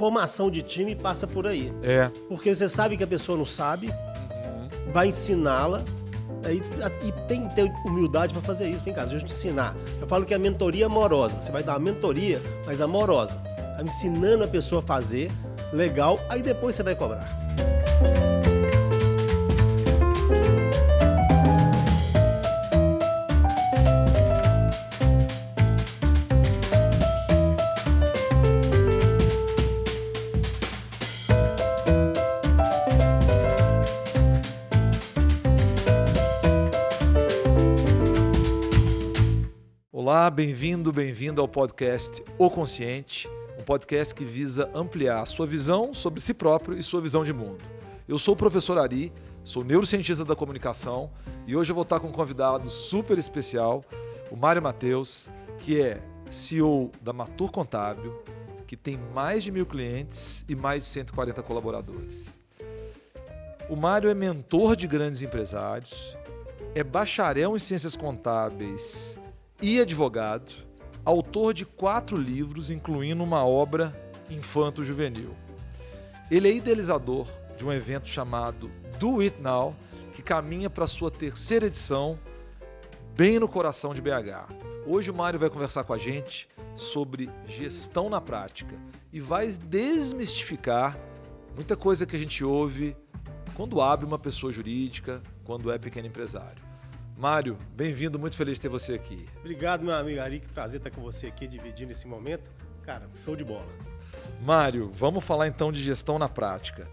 formação de time passa por aí. Porque você sabe que a pessoa não sabe, vai ensiná-la, e tem que ter humildade para fazer isso. Vem cá, deixa eu te ensinar. Eu falo que é a mentoria amorosa. Você vai dar uma mentoria, mas amorosa. Tá ensinando a pessoa a fazer, legal, aí depois você vai cobrar. Olá, bem-vindo ao podcast O Consciente, um podcast que visa ampliar a sua visão sobre si próprio e sua visão de mundo. Eu sou o professor Ari, sou neurocientista da comunicação e hoje eu vou estar com um convidado super especial, o Mário Matheus, que é CEO da Matur Contábil, que tem mais de 1.000 clientes e mais de 140 colaboradores. O Mário é mentor de grandes empresários, é bacharel em ciências contábeis e advogado, autor de 4 livros, incluindo uma obra infanto-juvenil. Ele é idealizador de um evento chamado Do It Now, que caminha para sua 3ª edição, bem no coração de BH. Hoje o Mário vai conversar com a gente sobre gestão na prática e vai desmistificar muita coisa que a gente ouve quando abre uma pessoa jurídica, quando é pequeno empresário. Mário, bem-vindo, muito feliz de ter você aqui. Obrigado, meu amigo Ari, que prazer estar com você aqui, dividindo esse momento. Cara, show de bola. Mário, vamos falar então de gestão na prática.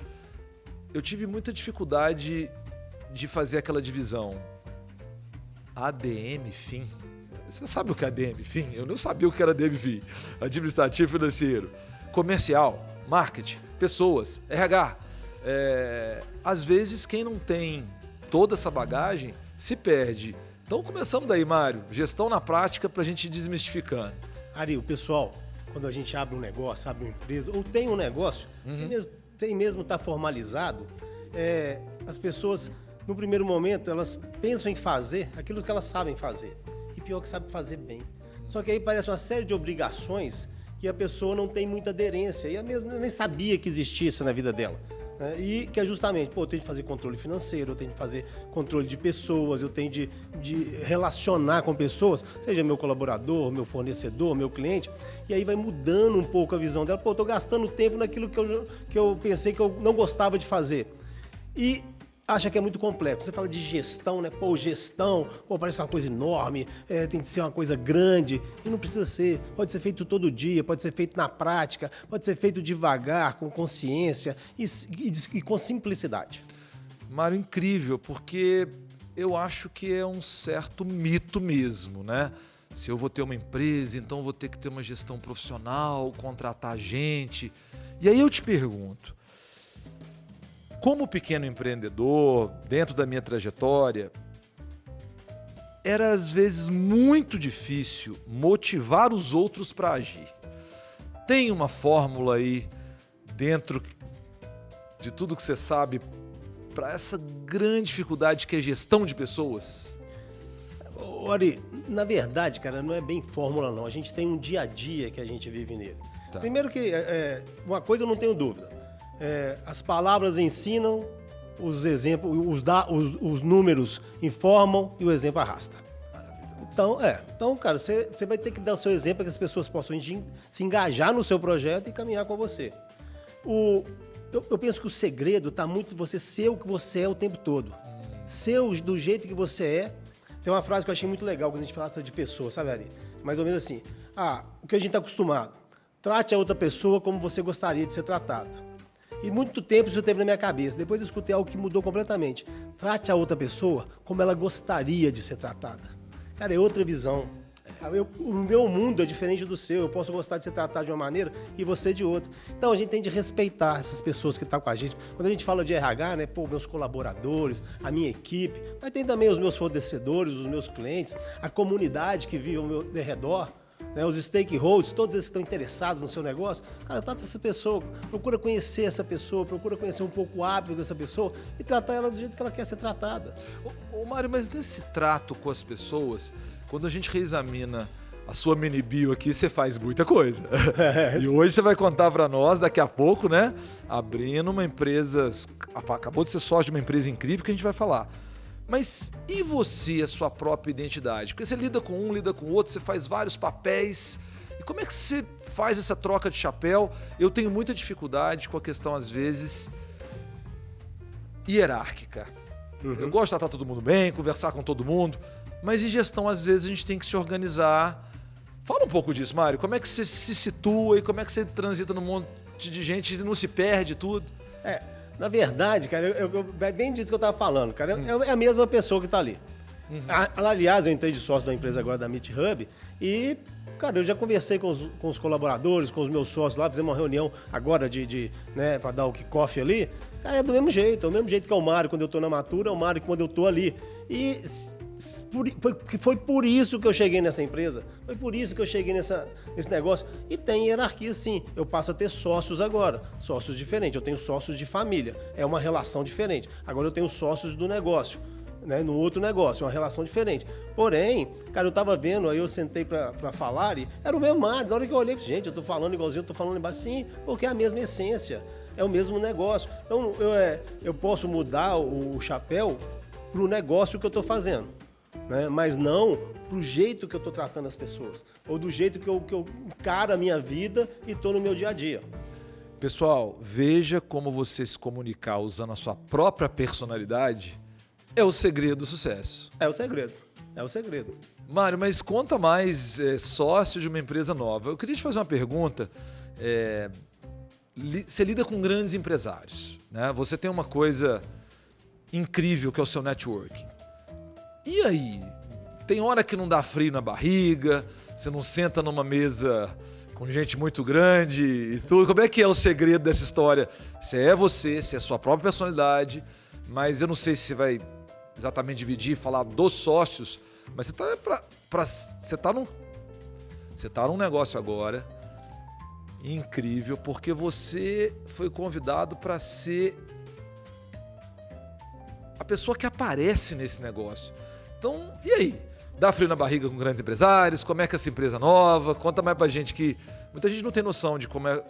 Eu tive muita dificuldade de fazer aquela divisão. ADM, FIM. Você sabe o que é ADM, FIM? Eu não sabia o que era ADM, FIM. Administrativo, financeiro, comercial, marketing, pessoas, RH. Às vezes, quem não tem toda essa bagagem se perde. Então começamos daí, Mário. Gestão na prática para a gente ir desmistificando. Ari, o pessoal, quando a gente abre um negócio, abre uma empresa, ou tem um negócio, sem mesmo estar formalizado, as pessoas, no primeiro momento, elas pensam em fazer aquilo que elas sabem fazer. E pior que sabem fazer bem. Só que aí parece uma série de obrigações que a pessoa não tem muita aderência. E a mesma nem sabia que existia isso na vida dela. E que é justamente, eu tenho de fazer controle financeiro, eu tenho de fazer controle de pessoas, eu tenho de relacionar com pessoas, seja meu colaborador, meu fornecedor, meu cliente, e aí vai mudando um pouco a visão dela. Eu tô gastando tempo naquilo que eu pensei que eu não gostava de fazer. E acha que é muito complexo. Você fala de gestão, né? Gestão, parece que é uma coisa enorme, tem que ser uma coisa grande. E não precisa ser. Pode ser feito todo dia, pode ser feito na prática, pode ser feito devagar, com consciência e com simplicidade. Mário, incrível, porque eu acho que é um certo mito mesmo, né? Se eu vou ter uma empresa, então eu vou ter que ter uma gestão profissional, contratar gente. E aí eu te pergunto, como pequeno empreendedor, dentro da minha trajetória, era às vezes muito difícil motivar os outros para agir. Tem uma fórmula aí, dentro de tudo que você sabe, para essa grande dificuldade que é gestão de pessoas? Ari, na verdade, cara, não é bem fórmula não. A gente tem um dia a dia que a gente vive nele. Tá. Primeiro que, uma coisa eu não tenho dúvida. As palavras ensinam, os exemplos, os números informam e o exemplo arrasta. Então, cara, você vai ter que dar o seu exemplo para que as pessoas possam se engajar no seu projeto e caminhar com você. Eu penso que o segredo está muito em você ser o que você é o tempo todo. Ser do jeito que você é. Tem uma frase que eu achei muito legal quando a gente fala de pessoa, sabe, Ari? Mais ou menos assim. O que a gente está acostumado. Trate a outra pessoa como você gostaria de ser tratado. E muito tempo isso teve na minha cabeça. Depois eu escutei algo que mudou completamente. Trate a outra pessoa como ela gostaria de ser tratada. Cara, é outra visão. O meu mundo é diferente do seu. Eu posso gostar de ser tratado de uma maneira e você de outra. Então a gente tem de respeitar essas pessoas que estão com a gente. Quando a gente fala de RH, né? Meus colaboradores, a minha equipe, mas tem também os meus fornecedores, os meus clientes, a comunidade que vive ao meu redor. Né, os stakeholders, todos esses que estão interessados no seu negócio, cara, trata essa pessoa, procura conhecer essa pessoa, procura conhecer um pouco o hábito dessa pessoa e tratar ela do jeito que ela quer ser tratada. Mário, mas nesse trato com as pessoas, quando a gente reexamina a sua mini bio aqui, você faz muita coisa. E hoje você vai contar para nós, daqui a pouco, né? Abrindo uma empresa, acabou de ser sócio de uma empresa incrível que a gente vai falar. Mas e você, a sua própria identidade? Porque você lida com um, lida com o outro, você faz vários papéis. E como é que você faz essa troca de chapéu? Eu tenho muita dificuldade com a questão, às vezes, hierárquica. Eu gosto de tratar todo mundo bem, conversar com todo mundo, mas em gestão, às vezes, a gente tem que se organizar. Fala um pouco disso, Mário. Como é que você se situa e como é que você transita num monte de gente e não se perde tudo? Na verdade, cara, é bem disso que eu estava falando, cara. É a mesma pessoa que está ali. Aliás, eu entrei de sócio da empresa agora, da Meet Hub, e, cara, eu já conversei com os colaboradores, com os meus sócios lá, fizemos uma reunião agora né, para dar o kickoff ali. Cara, é do mesmo jeito, é o mesmo jeito que é o Mário quando eu estou na Matura, é o Mário quando eu estou ali. E foi por isso que eu cheguei nessa empresa, foi por isso que eu cheguei nesse negócio. E tem hierarquia, sim. Eu passo a ter sócios agora, sócios diferentes. Eu tenho sócios de família, é uma relação diferente. Agora eu tenho sócios do negócio, né, no outro negócio, é uma relação diferente. Porém, cara, eu tava vendo, aí eu sentei pra falar e era o mesmo Mário. Na hora que eu olhei, gente, eu tô falando igualzinho, eu tô falando embaixo. Sim, porque é a mesma essência, é o mesmo negócio. Então, eu posso mudar o chapéu pro negócio que eu tô fazendo, né? Mas não pro jeito que eu tô tratando as pessoas, ou do jeito que eu encaro a minha vida e tô no meu dia a dia. Pessoal, veja como você se comunicar usando a sua própria personalidade é o segredo do sucesso. É o segredo. Mário, mas conta mais, sócio de uma empresa nova. Eu queria te fazer uma pergunta. Você lida com grandes empresários, né? Você tem uma coisa incrível que é o seu networking. E aí? Tem hora que não dá frio na barriga, você não senta numa mesa com gente muito grande e tudo. Como é que é o segredo dessa história? Você é a sua própria personalidade, mas eu não sei se você vai exatamente dividir, falar dos sócios, mas você tá num negócio agora incrível, porque você foi convidado para ser a pessoa que aparece nesse negócio. Então, e aí? Dá frio na barriga com grandes empresários? Como é que é essa empresa nova? Conta mais pra gente, que muita gente não tem noção de como é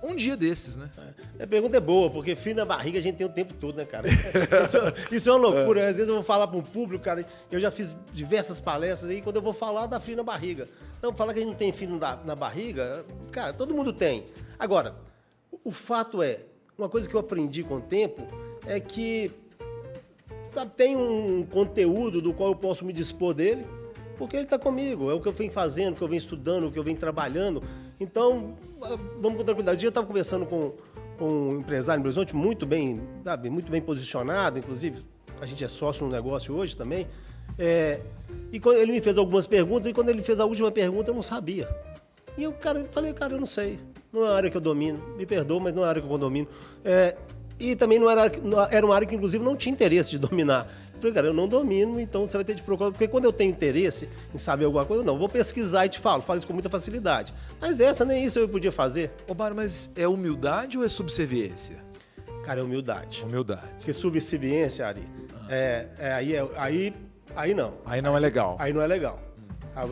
um dia desses, né? A pergunta é boa, porque frio na barriga a gente tem o tempo todo, né, cara? Isso é uma loucura. Às vezes eu vou falar para um público, cara, eu já fiz diversas palestras aí, quando eu vou falar, dá frio na barriga. Não, falar que a gente não tem frio na barriga, cara, todo mundo tem. Agora, o fato é, uma coisa que eu aprendi com o tempo é que, sabe, tem um conteúdo do qual eu posso me dispor dele, porque ele está comigo, é o que eu venho fazendo, o que eu venho estudando, o que eu venho trabalhando. Então, vamos com tranquilidade. Eu estava conversando com um empresário em Belo Horizonte, muito bem, sabe, muito bem posicionado, inclusive a gente é sócio no negócio hoje também. E quando ele me fez algumas perguntas, e quando ele fez a última pergunta, eu não sabia. E eu, falei, eu não sei, não é a área que eu domino, me perdoa, mas não é a área que eu domino. E também era uma área que, inclusive, não tinha interesse de dominar. Eu falei, cara, eu não domino, então você vai ter de procurar. Porque quando eu tenho interesse em saber alguma coisa, eu vou pesquisar e te falo isso com muita facilidade. Mas nem isso eu podia fazer. Ô, Mário, mas é humildade ou é subserviência? Cara, é humildade. Humildade. Porque subserviência, Ari, aí não. Aí não é legal. Aí não é legal.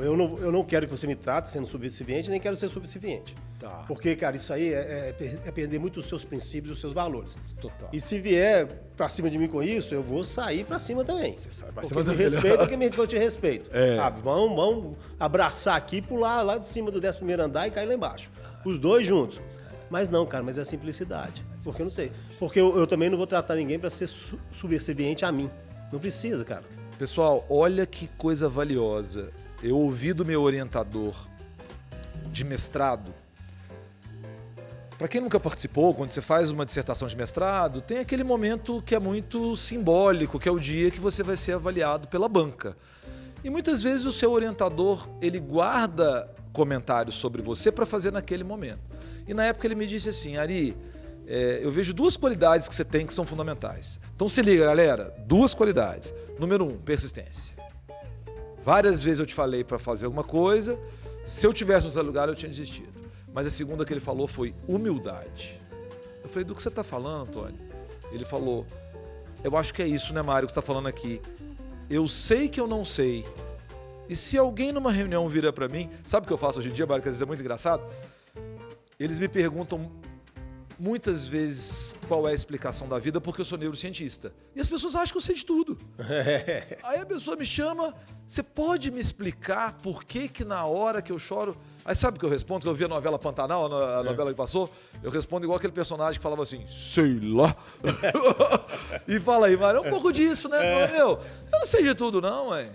Eu não quero que você me trate sendo subserviente, nem quero ser subserviente. Tá. Porque, cara, isso aí é perder muito os seus princípios, os seus valores. Total. E se vier pra cima de mim com isso, eu vou sair pra cima também. Você sai pra porque cima eu te também. respeito, porque eu te respeito. Sabe? Vamos. Vamos abraçar aqui, pular lá de cima do 11º andar e cair lá embaixo. Os dois juntos. Mas não, cara, mas é a simplicidade. Porque eu não sei. Porque eu também não vou tratar ninguém pra ser subserviente a mim. Não precisa, cara. Pessoal, olha que coisa valiosa. Eu ouvi do meu orientador de mestrado. Para quem nunca participou, quando você faz uma dissertação de mestrado, tem aquele momento que é muito simbólico, que é o dia que você vai ser avaliado pela banca. E muitas vezes o seu orientador, ele guarda comentários sobre você para fazer naquele momento. E na época ele me disse assim, Ari, eu vejo duas qualidades que você tem que são fundamentais. Então se liga, galera, 2 qualidades. Número 1, persistência. Várias vezes eu te falei para fazer alguma coisa, se eu tivesse no seu lugar eu tinha desistido. Mas a segunda que ele falou foi humildade. Eu falei, do que você está falando, Antônio? Ele falou, eu acho que é isso, né, Mário, que você está falando aqui. Eu sei que eu não sei, E se alguém numa reunião vira para mim, sabe o que eu faço hoje em dia, Mário, que às vezes é muito engraçado? Eles me perguntam muitas vezes qual é a explicação da vida porque eu sou neurocientista. E as pessoas acham que eu sei de tudo. Aí a pessoa me chama, você pode me explicar por que na hora que eu choro... Aí sabe o que eu respondo? Que eu vi a novela Pantanal, a novela que passou, eu respondo igual aquele personagem que falava assim, sei lá. E fala aí, Mário, é um pouco disso, né? Fala, eu não sei de tudo não, ué.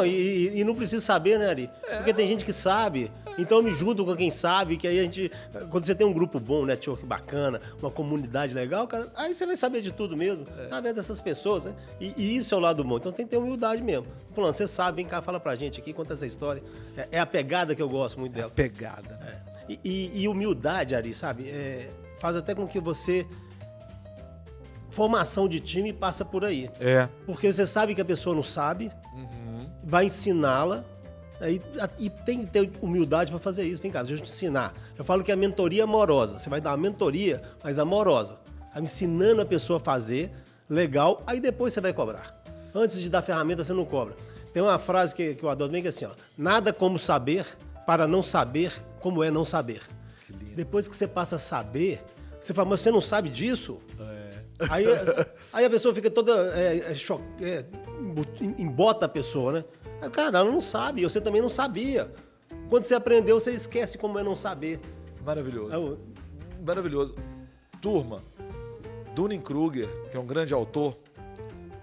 E não precisa saber, né, Ari? Porque tem gente que sabe, então eu me junto com quem sabe, que aí a gente... Quando você tem um grupo bom, network bacana, uma comunidade legal, cara, aí você vai saber de tudo mesmo, através dessas pessoas, né? E isso é o lado bom, então tem que ter humildade mesmo. Falando, você sabe, vem cá, fala pra gente aqui, conta essa história. É a pegada que eu gosto muito dela. Pegada, né? E humildade, Ari, sabe? Faz até com que você... Formação de time passa por aí. Porque você sabe que a pessoa não sabe, vai ensiná-la, e tem que ter humildade para fazer isso. Vem cá, deixa eu te ensinar. Eu falo que a mentoria amorosa. Você vai dar uma mentoria, mas amorosa. Ensinando a pessoa a fazer, legal, aí depois você vai cobrar. Antes de dar ferramenta, você não cobra. Tem uma frase que eu adoro bem, que é assim, ó. Nada como saber para não saber como é não saber. Que lindo. Depois que você passa a saber, você fala, mas você não sabe disso? Aí a pessoa fica toda embota a pessoa, né? Cara, ela não sabe, você também não sabia. Quando você aprendeu, você esquece como é não saber. Maravilhoso. Maravilhoso. Turma, Dunning-Kruger, que é um grande autor,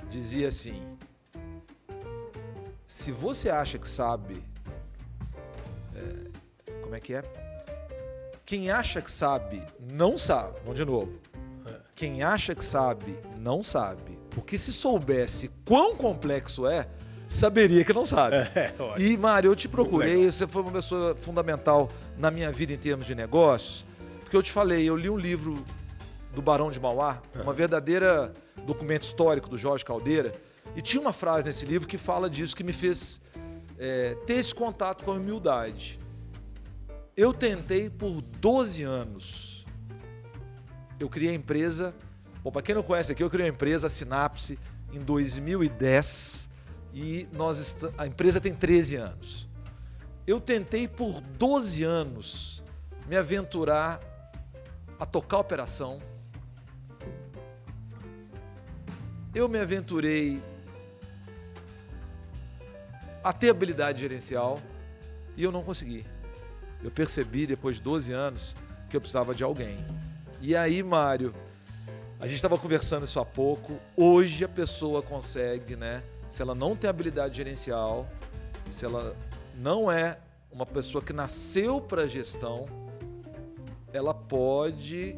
dizia assim, se você acha que sabe... como é que é? Quem acha que sabe, não sabe. Vamos de novo. Quem acha que sabe, não sabe. Porque se soubesse quão complexo saberia que não sabe. E, Mário, eu te procurei, você foi uma pessoa fundamental na minha vida em termos de negócios, porque eu te falei, eu li um livro do Barão de Mauá, uma verdadeira documento histórico do Jorge Caldeira, e tinha uma frase nesse livro que fala disso, que me fez ter esse contato com a humildade. Eu tentei por 12 anos. Eu criei a empresa... Bom, para quem não conhece aqui, eu criei a empresa, a Sinapse, em 2010 e a empresa tem 13 anos. Eu tentei por 12 anos me aventurar a tocar a operação. Eu me aventurei a ter habilidade gerencial e eu não consegui. Eu percebi depois de 12 anos que eu precisava de alguém. E aí, Mário, a gente estava conversando isso há pouco, hoje a pessoa consegue, né? Se ela não tem habilidade gerencial, se ela não é uma pessoa que nasceu para gestão, ela pode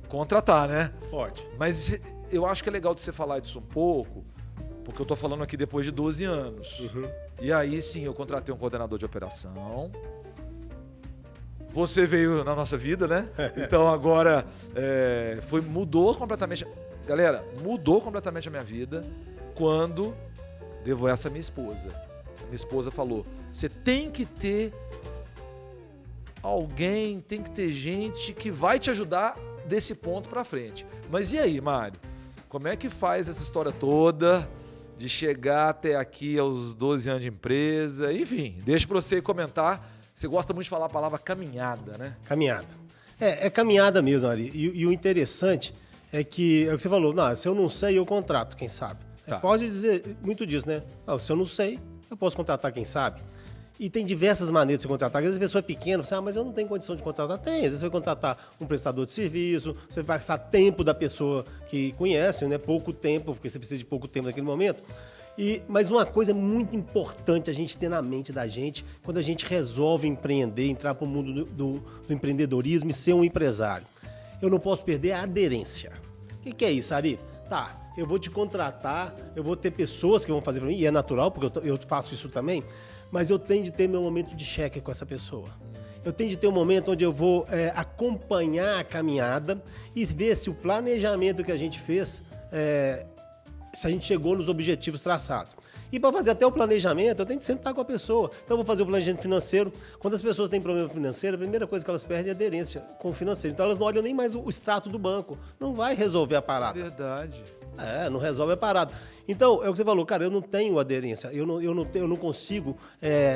contratar, né? Pode. Mas eu acho que é legal de você falar disso um pouco, porque eu tô falando aqui depois de 12 anos. E aí sim, eu contratei um coordenador de operação. Você veio na nossa vida, né? Então agora mudou completamente. Galera, mudou completamente a minha vida quando devo essa à minha esposa. A minha esposa falou: você tem que ter alguém, tem que ter gente que vai te ajudar desse ponto pra frente. Mas e aí, Mário? Como é que faz essa história toda de chegar até aqui aos 12 anos de empresa? Enfim, deixa pra você comentar. Você gosta muito de falar a palavra caminhada, né? Caminhada. É caminhada mesmo, Ari. E o interessante é que o que você falou, não, se eu não sei, eu contrato, quem sabe. Tá. Pode dizer muito disso, né? Se eu não sei, eu posso contratar quem sabe. E tem diversas maneiras de você contratar. Às vezes a pessoa é pequena, você mas eu não tenho condição de contratar. Tem, às vezes você vai contratar um prestador de serviço, você vai gastar tempo da pessoa que conhece, né? Pouco tempo, porque você precisa de pouco tempo naquele momento. Mas uma coisa muito importante a gente ter na mente da gente, quando a gente resolve empreender, entrar para o mundo do empreendedorismo e ser um empresário. Eu não posso perder a aderência. O que é isso, Ari? Tá, eu vou te contratar, eu vou ter pessoas que vão fazer para mim, e é natural, porque eu faço isso também, mas eu tenho de ter meu momento de cheque com essa pessoa. Eu tenho de ter um momento onde eu vou acompanhar a caminhada e ver se o planejamento que a gente fez... se a gente chegou nos objetivos traçados. E para fazer até o planejamento, eu tenho que sentar com a pessoa. Então, eu vou fazer o planejamento financeiro. Quando as pessoas têm problema financeiro, a primeira coisa que elas perdem é aderência com o financeiro. Então, elas não olham nem mais o extrato do banco. Não vai resolver a parada. Verdade. Não resolve a parada. Então, é o que você falou, cara, eu não tenho aderência, eu não consigo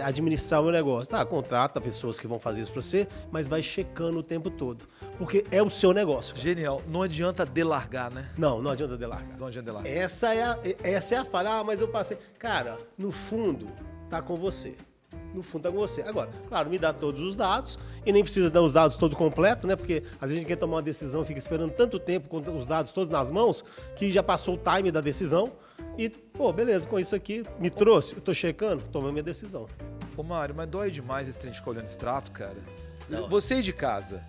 administrar o meu negócio. Tá, contrata pessoas que vão fazer isso para você, mas vai checando o tempo todo, porque é o seu negócio. Cara. Genial. Não adianta delargar, né? Não adianta delargar. Não adianta delargar. Essa é a falha. Ah, mas eu passei. Cara, no fundo, tá com você. No fundo tá com você. Agora, claro, me dá todos os dados e nem precisa dar os dados todo completo, né? Porque às vezes a gente quer tomar uma decisão e fica esperando tanto tempo com os dados todos nas mãos que já passou o time da decisão e, pô, beleza, com isso aqui, me trouxe, eu tô checando, tomei minha decisão. Ô, Mário, mas dói demais esse trem de ficar olhando extrato, cara. Não. Você aí de casa,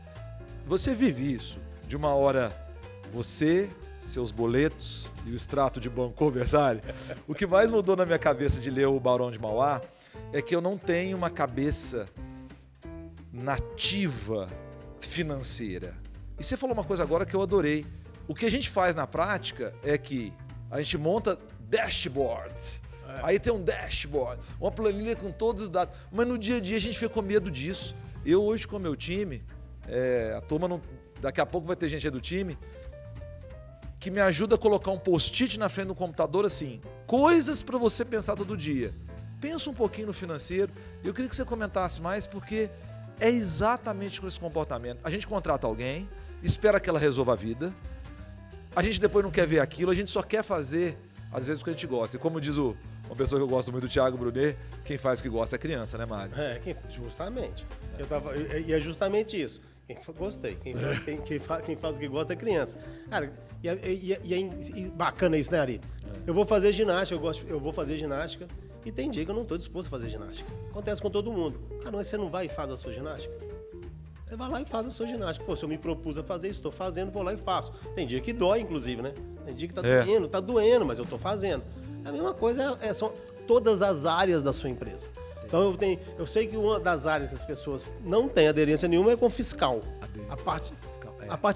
você vive isso. De uma hora, você, seus boletos e o extrato de banco conversarem. O que mais mudou na minha cabeça de ler o Barão de Mauá é que eu não tenho uma cabeça nativa financeira. E você falou uma coisa agora que eu adorei. O que a gente faz na prática é que a gente monta dashboard. Aí tem um dashboard, uma planilha com todos os dados. Mas no dia a dia a gente fica com medo disso. Eu hoje com o meu time, a turma não... Daqui a pouco vai ter gente aí do time que me ajuda a colocar um post-it na frente do computador assim. Coisas para você pensar todo dia. Pensa um pouquinho no financeiro. Eu queria que você comentasse mais, porque é exatamente com esse comportamento. A gente contrata alguém, espera que ela resolva a vida. A gente depois não quer ver aquilo, a gente só quer fazer, às vezes, o que a gente gosta. E como diz uma pessoa que eu gosto muito, o Thiago Brunet, quem faz o que gosta é criança, né, Mário? Justamente. E é justamente isso. Gostei. Quem faz o que gosta é criança. Cara, e bacana isso, né, Ari? Eu vou fazer ginástica, eu vou fazer ginástica. E tem dia que eu não estou disposto a fazer ginástica. Acontece com todo mundo. Cara, mas você não vai e faz a sua ginástica? Você vai lá e faz a sua ginástica. Pô, se eu me propus a fazer isso, estou fazendo, vou lá e faço. Tem dia que dói, inclusive, né? Tem dia que tá doendo, mas eu estou fazendo. A mesma coisa são todas as áreas da sua empresa. Então eu sei que uma das áreas que as pessoas não têm aderência nenhuma é com fiscal. A parte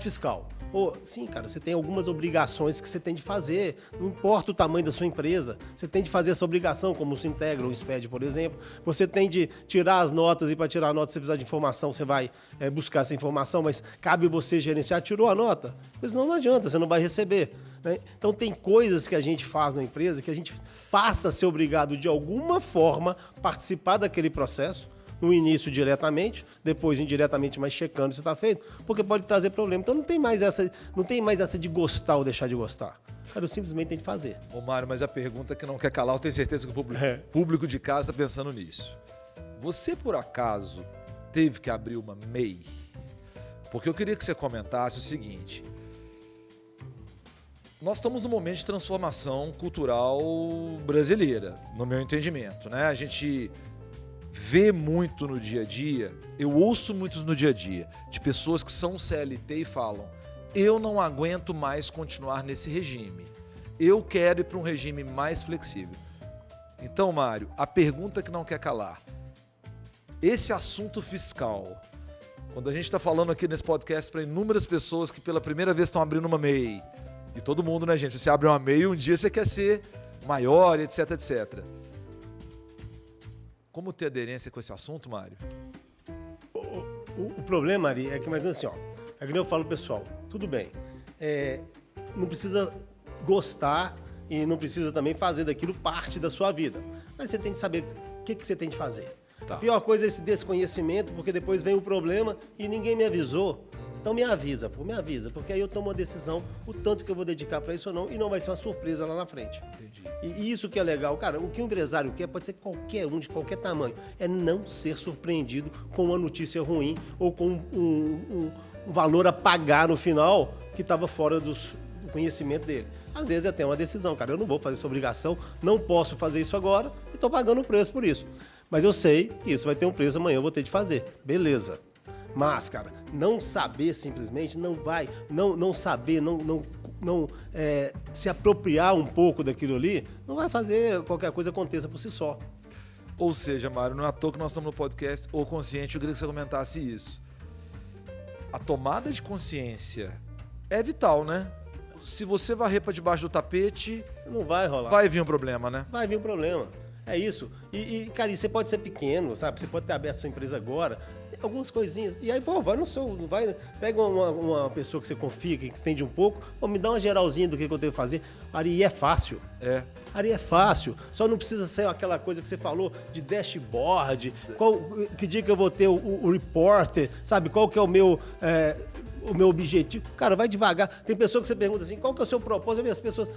fiscal. Pô, sim, cara, você tem algumas obrigações que você tem de fazer, não importa o tamanho da sua empresa, você tem de fazer essa obrigação, como o Sintegra ou o SPED, por exemplo, você tem de tirar as notas e para tirar a nota, se você precisar de informação, você vai buscar essa informação, mas cabe você gerenciar, tirou a nota, pois não adianta, você não vai receber. Né? Então tem coisas que a gente faz na empresa que a gente passa a ser obrigado de alguma forma participar daquele processo, no início diretamente, depois indiretamente, mas checando se está feito, porque pode trazer problema. Então não tem mais essa de gostar ou deixar de gostar. Cara, eu simplesmente tenho de fazer. Ô Mário, mas a pergunta que não quer calar, eu tenho certeza que o público de casa está pensando nisso. Você, por acaso, teve que abrir uma MEI? Porque eu queria que você comentasse o seguinte. Nós estamos num momento de transformação cultural brasileira, no meu entendimento, né? A gente vê muito no dia a dia, eu ouço muitos no dia a dia, de pessoas que são CLT e falam: eu não aguento mais continuar nesse regime, eu quero ir para um regime mais flexível. Então, Mário, a pergunta que não quer calar, esse assunto fiscal, quando a gente está falando aqui nesse podcast para inúmeras pessoas que pela primeira vez estão abrindo uma MEI, e todo mundo, né, gente, se você abre uma MEI, um dia você quer ser maior, etc, etc. Como ter aderência com esse assunto, Mário? O problema, Ari, é que, mais assim, é que eu falo, pessoal, tudo bem, não precisa gostar e não precisa também fazer daquilo parte da sua vida, mas você tem de saber o que você tem de fazer. Tá. A pior coisa é esse desconhecimento, porque depois vem o problema e ninguém me avisou. Então me avisa, porque aí eu tomo uma decisão, o tanto que eu vou dedicar para isso ou não, e não vai ser uma surpresa lá na frente. Entendi. E isso que é legal, cara, o que o empresário quer, pode ser qualquer um, de qualquer tamanho, é não ser surpreendido com uma notícia ruim ou com um valor a pagar no final que estava fora do conhecimento dele. Às vezes é até uma decisão, cara, eu não vou fazer essa obrigação, não posso fazer isso agora e estou pagando o preço por isso. Mas eu sei que isso vai ter um preço, amanhã eu vou ter de fazer. Beleza. Mas, cara, não saber simplesmente, não saber, se apropriar um pouco daquilo ali, não vai fazer qualquer coisa aconteça por si só. Ou seja, Mário, não é à toa que nós estamos no podcast O Consciente, eu queria que você comentasse isso. A tomada de consciência é vital, né? Se você varrer para debaixo do tapete, não vai rolar. Vai vir um problema, né? Vai vir um problema. É isso. E cara, você pode ser pequeno, sabe? Você pode ter aberto sua empresa agora. algumas coisinhas. E aí, pô, pega uma pessoa que você confia, que entende um pouco, pô, me dá uma geralzinha do que eu tenho que fazer. Ari, é fácil. Ari, é fácil. Só não precisa ser aquela coisa que você falou de dashboard, que dia que eu vou ter o report, sabe? Qual que é o meu objetivo. Cara, vai devagar. Tem pessoa que você pergunta assim, qual que é o seu propósito? E as pessoas,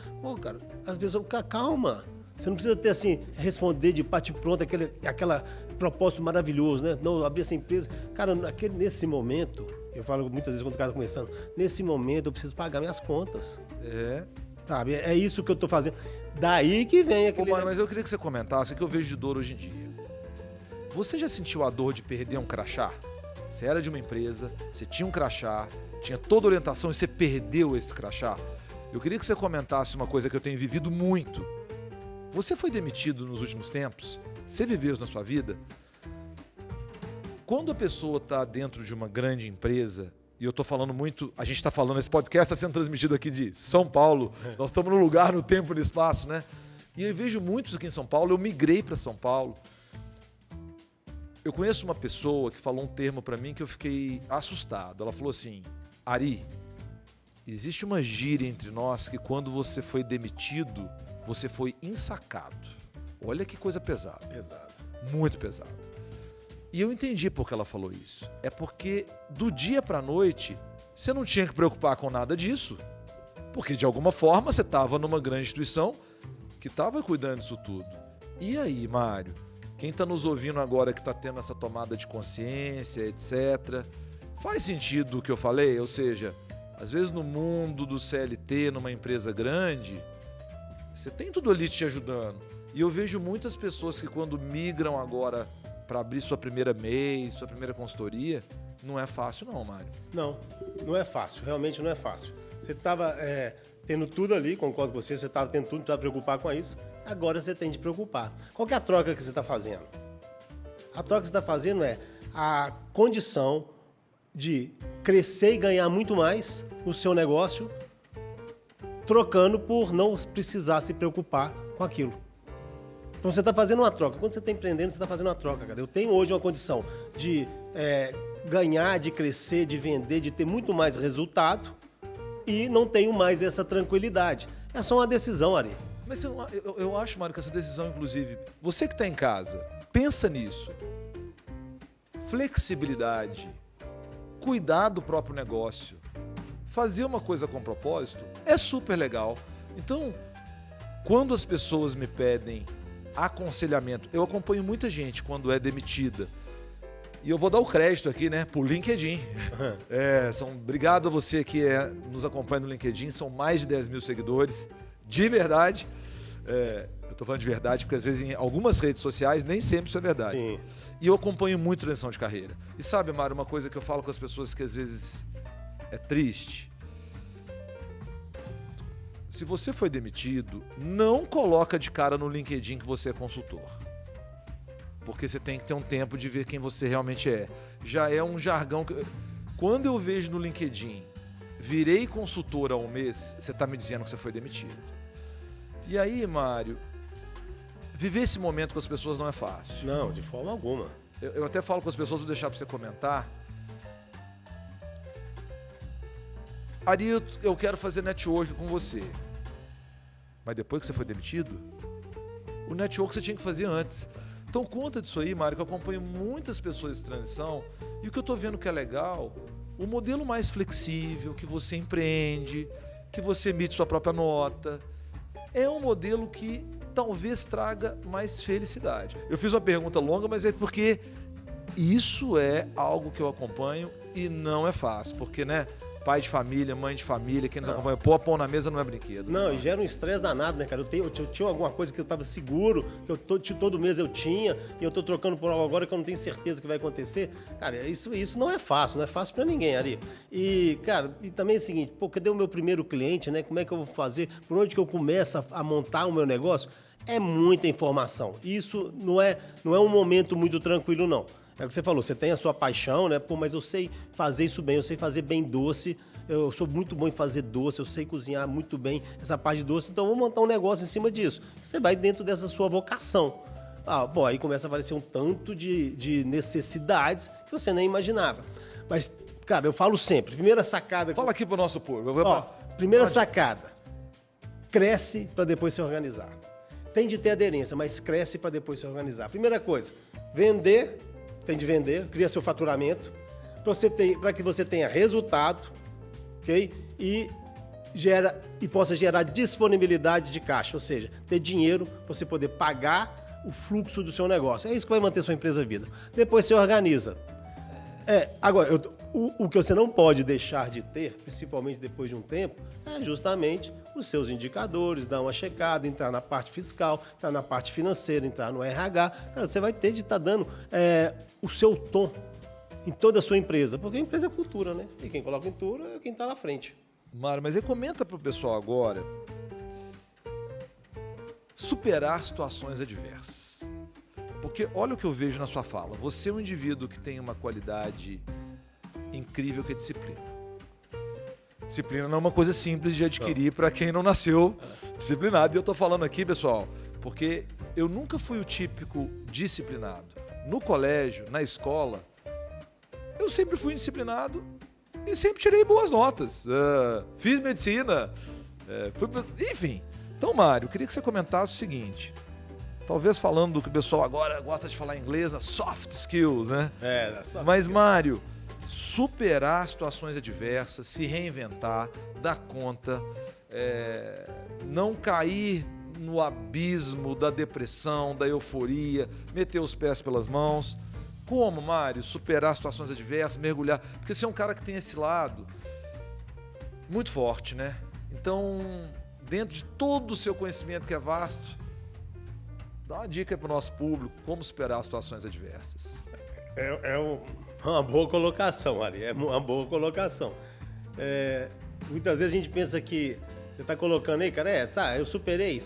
as pessoas, calma. Você não precisa ter assim, responder de bate-pronto aquela propósito maravilhoso, né? Não, abrir essa empresa. Cara, nesse momento, eu falo muitas vezes quando o cara está começando, nesse momento eu preciso pagar minhas contas. Sabe? É isso que eu tô fazendo. Daí que vem aquele... Pô, mas eu queria que você comentasse o que eu vejo de dor hoje em dia. Você já sentiu a dor de perder um crachá? Você era de uma empresa, você tinha um crachá, tinha toda a orientação e você perdeu esse crachá? Eu queria que você comentasse uma coisa que eu tenho vivido muito. Você foi demitido nos últimos tempos? Você viveu isso na sua vida? Quando a pessoa está dentro de uma grande empresa, e eu estou falando muito, a gente está falando, esse podcast está sendo transmitido aqui de São Paulo, nós estamos no lugar, no tempo e no espaço, né? E eu vejo muitos aqui em São Paulo, eu migrei para São Paulo. Eu conheço uma pessoa que falou um termo para mim que eu fiquei assustado. Ela falou assim, Ari, existe uma gíria entre nós que quando você foi demitido, você foi ensacado. Olha que coisa pesada. Pesado. Muito pesado. E eu entendi por que ela falou isso. É porque do dia para a noite, você não tinha que preocupar com nada disso. Porque de alguma forma você estava numa grande instituição que estava cuidando disso tudo. E aí, Mário? Quem está nos ouvindo agora que está tendo essa tomada de consciência, etc. Faz sentido o que eu falei? Ou seja, às vezes no mundo do CLT, numa empresa grande, você tem tudo ali te ajudando. E eu vejo muitas pessoas que quando migram agora para abrir sua primeira MEI, sua primeira consultoria, não é fácil não, Mário. Não é fácil. Realmente não é fácil. Você estava tendo tudo ali, concordo com você estava tendo tudo, não precisava preocupar com isso. Agora você tem de preocupar. Qual que é a troca que você está fazendo? A troca que você está fazendo é a condição de crescer e ganhar muito mais o seu negócio, trocando por não precisar se preocupar com aquilo. Então você está fazendo uma troca. Quando você está empreendendo, você está fazendo uma troca, cara. Eu tenho hoje uma condição de ganhar, de crescer, de vender, de ter muito mais resultado e não tenho mais essa tranquilidade. É só uma decisão, Ari. Mas eu acho, Mário, que essa decisão, inclusive, você que está em casa, pensa nisso. Flexibilidade, cuidar do próprio negócio, fazer uma coisa com propósito é super legal. Então, quando as pessoas me pedem aconselhamento, eu acompanho muita gente quando é demitida. E eu vou dar o crédito aqui, né, pro LinkedIn. Obrigado a você que nos acompanha no LinkedIn, são mais de 10 mil seguidores. De verdade, eu tô falando de verdade porque às vezes em algumas redes sociais nem sempre isso é verdade. Sim. E eu acompanho muito transição de carreira. E sabe, Mário, uma coisa que eu falo com as pessoas que às vezes é triste. Se você foi demitido, não coloca de cara no LinkedIn que você é consultor. Porque você tem que ter um tempo de ver quem você realmente é. Já é um jargão que... Quando eu vejo no LinkedIn, virei consultor há um mês, você está me dizendo que você foi demitido. E aí, Mário, viver esse momento com as pessoas não é fácil. Não, de forma alguma. Eu até falo com as pessoas, vou deixar para você comentar. Ari, eu quero fazer network com você. Mas depois que você foi demitido, o network você tinha que fazer antes. Então conta disso aí, Mário, que eu acompanho muitas pessoas de transição e o que eu estou vendo que é legal, o modelo mais flexível, que você empreende, que você emite sua própria nota, é um modelo que talvez traga mais felicidade. Eu fiz uma pergunta longa, mas é porque isso é algo que eu acompanho e não é fácil, porque, né? Pai de família, mãe de família, quem nos acompanha, pão na mesa não é brinquedo. Não, e gera um estresse danado, né, cara? Eu tinha alguma coisa que eu tava seguro, que todo mês eu tinha, e eu tô trocando por algo agora que eu não tenho certeza que vai acontecer. Cara, isso não é fácil pra ninguém, Ari. E, cara, e também é o seguinte, cadê o meu primeiro cliente, né? Como é que eu vou fazer? Por onde que eu começo a montar o meu negócio? É muita informação. Isso não é um momento muito tranquilo, não. É o que você falou, você tem a sua paixão, né? Mas eu sei fazer isso bem, eu sei fazer bem doce, eu sou muito bom em fazer doce, eu sei cozinhar muito bem essa parte de doce, então eu vou montar um negócio em cima disso. Você vai dentro dessa sua vocação. Aí começa a aparecer um tanto de necessidades que você nem imaginava. Mas, cara, eu falo sempre, primeira sacada... Fala aqui pro nosso público. Primeira sacada, cresce para depois se organizar. Tem de ter aderência, mas cresce para depois se organizar. Primeira coisa, vender, tem de vender, cria seu faturamento, para que você tenha resultado, ok? E possa gerar disponibilidade de caixa, ou seja, ter dinheiro para você poder pagar o fluxo do seu negócio. É isso que vai manter sua empresa viva. Depois você organiza. Agora, o que você não pode deixar de ter, principalmente depois de um tempo, é justamente os seus indicadores, dar uma checada, entrar na parte fiscal, entrar na parte financeira, entrar no RH. Cara, você vai ter de estar dando o seu tom em toda a sua empresa, porque a empresa é cultura, né? E quem coloca cultura é quem está na frente. Mário, mas comenta para o pessoal agora superar situações adversas. Porque olha o que eu vejo na sua fala. Você é um indivíduo que tem uma qualidade incrível que é disciplina. Disciplina não é uma coisa simples de adquirir para quem não nasceu disciplinado. E eu estou falando aqui, pessoal, porque eu nunca fui o típico disciplinado. No colégio, na escola, eu sempre fui indisciplinado e sempre tirei boas notas. Fiz medicina, enfim. Então, Mário, eu queria que você comentasse o seguinte. Talvez falando do que o pessoal agora gosta de falar em inglês, soft skills, né? Mas, Mário, superar situações adversas, se reinventar, dar conta, não cair no abismo da depressão, da euforia, meter os pés pelas mãos. Como, Mário, superar situações adversas, mergulhar? Porque você é um cara que tem esse lado muito forte, né? Então, dentro de todo o seu conhecimento que é vasto, dá uma dica para o nosso público, como superar situações adversas. Uma boa colocação, Ari, é uma boa colocação. Muitas vezes a gente pensa que você está colocando aí, cara, eu superei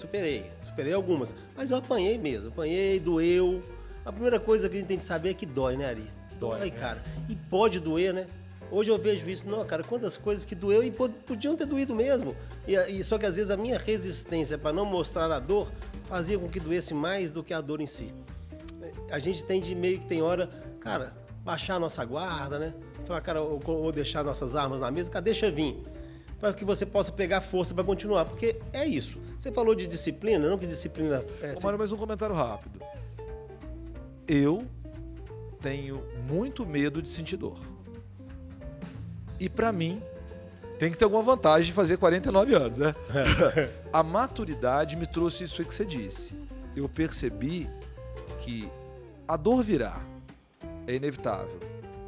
algumas, mas eu apanhei mesmo, doeu. A primeira coisa que a gente tem que saber é que dói, né, Ari? Dói, cara. E pode doer, né? Hoje eu vejo isso, não, cara, quantas coisas que doeu e podiam ter doído mesmo. Só que às vezes a minha resistência para não mostrar a dor fazia com que doesse mais do que a dor em si. A gente tem de meio que tem hora, cara, baixar a nossa guarda, né? Falar, cara, eu vou deixar nossas armas na mesa, cara, deixa vir. Para que você possa pegar força para continuar. Porque é isso. Você falou de disciplina, não que disciplina... Mário, mais um comentário rápido. Eu tenho muito medo de sentir dor. E para mim, tem que ter alguma vantagem de fazer 49 anos, né? A maturidade me trouxe isso aí que você disse. Eu percebi que a dor virá, é inevitável,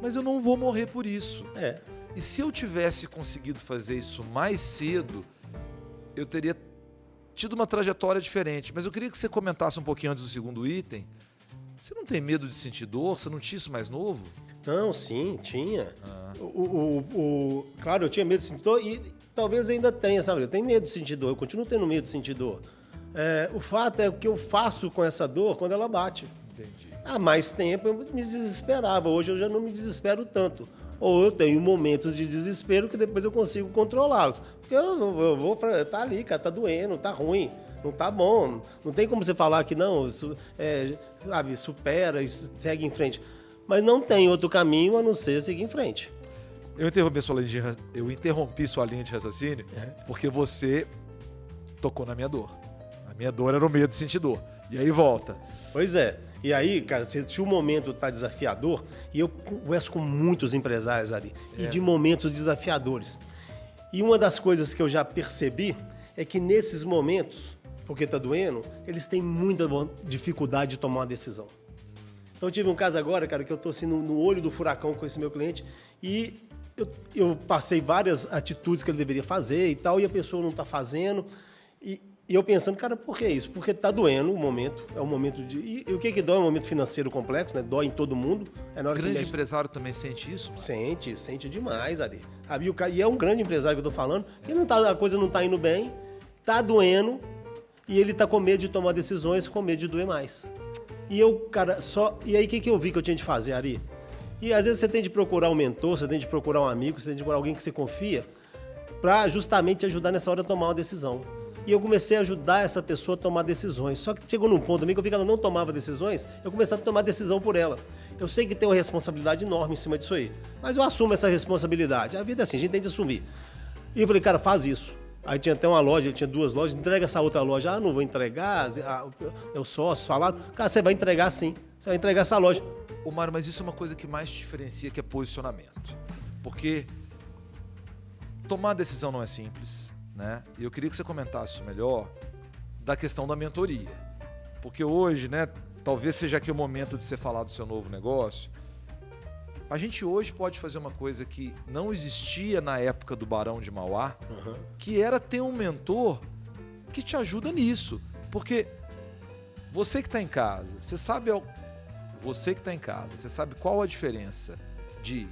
mas eu não vou morrer por isso. E se eu tivesse conseguido fazer isso mais cedo, eu teria tido uma trajetória diferente. Mas eu queria que você comentasse um pouquinho antes do segundo item. Você não tem medo de sentir dor? Você não tinha isso mais novo? Não, sim, tinha. Claro, eu tinha medo de sentir dor e talvez ainda tenha, sabe? Eu tenho medo de sentir dor, eu continuo tendo medo de sentir dor. O fato é o que eu faço com essa dor quando ela bate. Entendi. Há mais tempo eu me desesperava, hoje eu já não me desespero tanto. Ou eu tenho momentos de desespero que depois eu consigo controlá-los. Porque eu vou pra... Tá ali, cara, tá doendo, tá ruim, não tá bom. Não tem como você falar que não, isso, sabe, supera, isso, segue em frente. Mas não tem outro caminho a não ser seguir em frente. Eu interrompi sua linha de raciocínio porque você tocou na minha dor. A minha dor era o medo de sentir dor. E aí volta. Pois é. E aí, cara, se o momento está desafiador, e eu converso com muitos empresários ali, e de momentos desafiadores. E uma das coisas que eu já percebi é que nesses momentos, porque está doendo, eles têm muita dificuldade de tomar uma decisão. Então eu tive um caso agora, cara, que eu estou assim no olho do furacão com esse meu cliente, e eu passei várias atitudes que ele deveria fazer e tal, e a pessoa não está fazendo, e eu pensando, cara, por que isso? Porque tá doendo o momento, é um momento de... E o que dói? É um momento financeiro complexo, né? Dói em todo mundo. Na hora grande empresário também sente isso? Mano? Sente demais, Ari. E é um grande empresário que eu tô falando, que a coisa não tá indo bem, tá doendo, e ele tá com medo de tomar decisões, com medo de doer mais. E aí o que eu vi que eu tinha de fazer, Ari? E às vezes você tem de procurar um mentor, você tem de procurar um amigo, você tem de procurar alguém que você confia, para justamente te ajudar nessa hora a tomar uma decisão. E eu comecei a ajudar essa pessoa a tomar decisões. Só que chegou num ponto também que eu vi que ela não tomava decisões, eu comecei a tomar decisão por ela. Eu sei que tem uma responsabilidade enorme em cima disso aí, mas eu assumo essa responsabilidade. A vida é assim, a gente tem que assumir. E eu falei, cara, faz isso. Aí tinha até uma loja, ele tinha 2 lojas, entrega essa outra loja. Ah, não vou entregar, eu sócio, falaram. Cara, você vai entregar sim, você vai entregar essa loja. Ô Mário, mas isso é uma coisa que mais te diferencia, que é posicionamento. Porque tomar decisão não é simples, né? E eu queria que você comentasse isso melhor da questão da mentoria. Porque hoje, né, talvez seja aqui o momento de você falar do seu novo negócio. A gente hoje pode fazer uma coisa que não existia na época do Barão de Mauá, que era ter um mentor que te ajuda nisso. Porque você que está em casa, você sabe qual a diferença de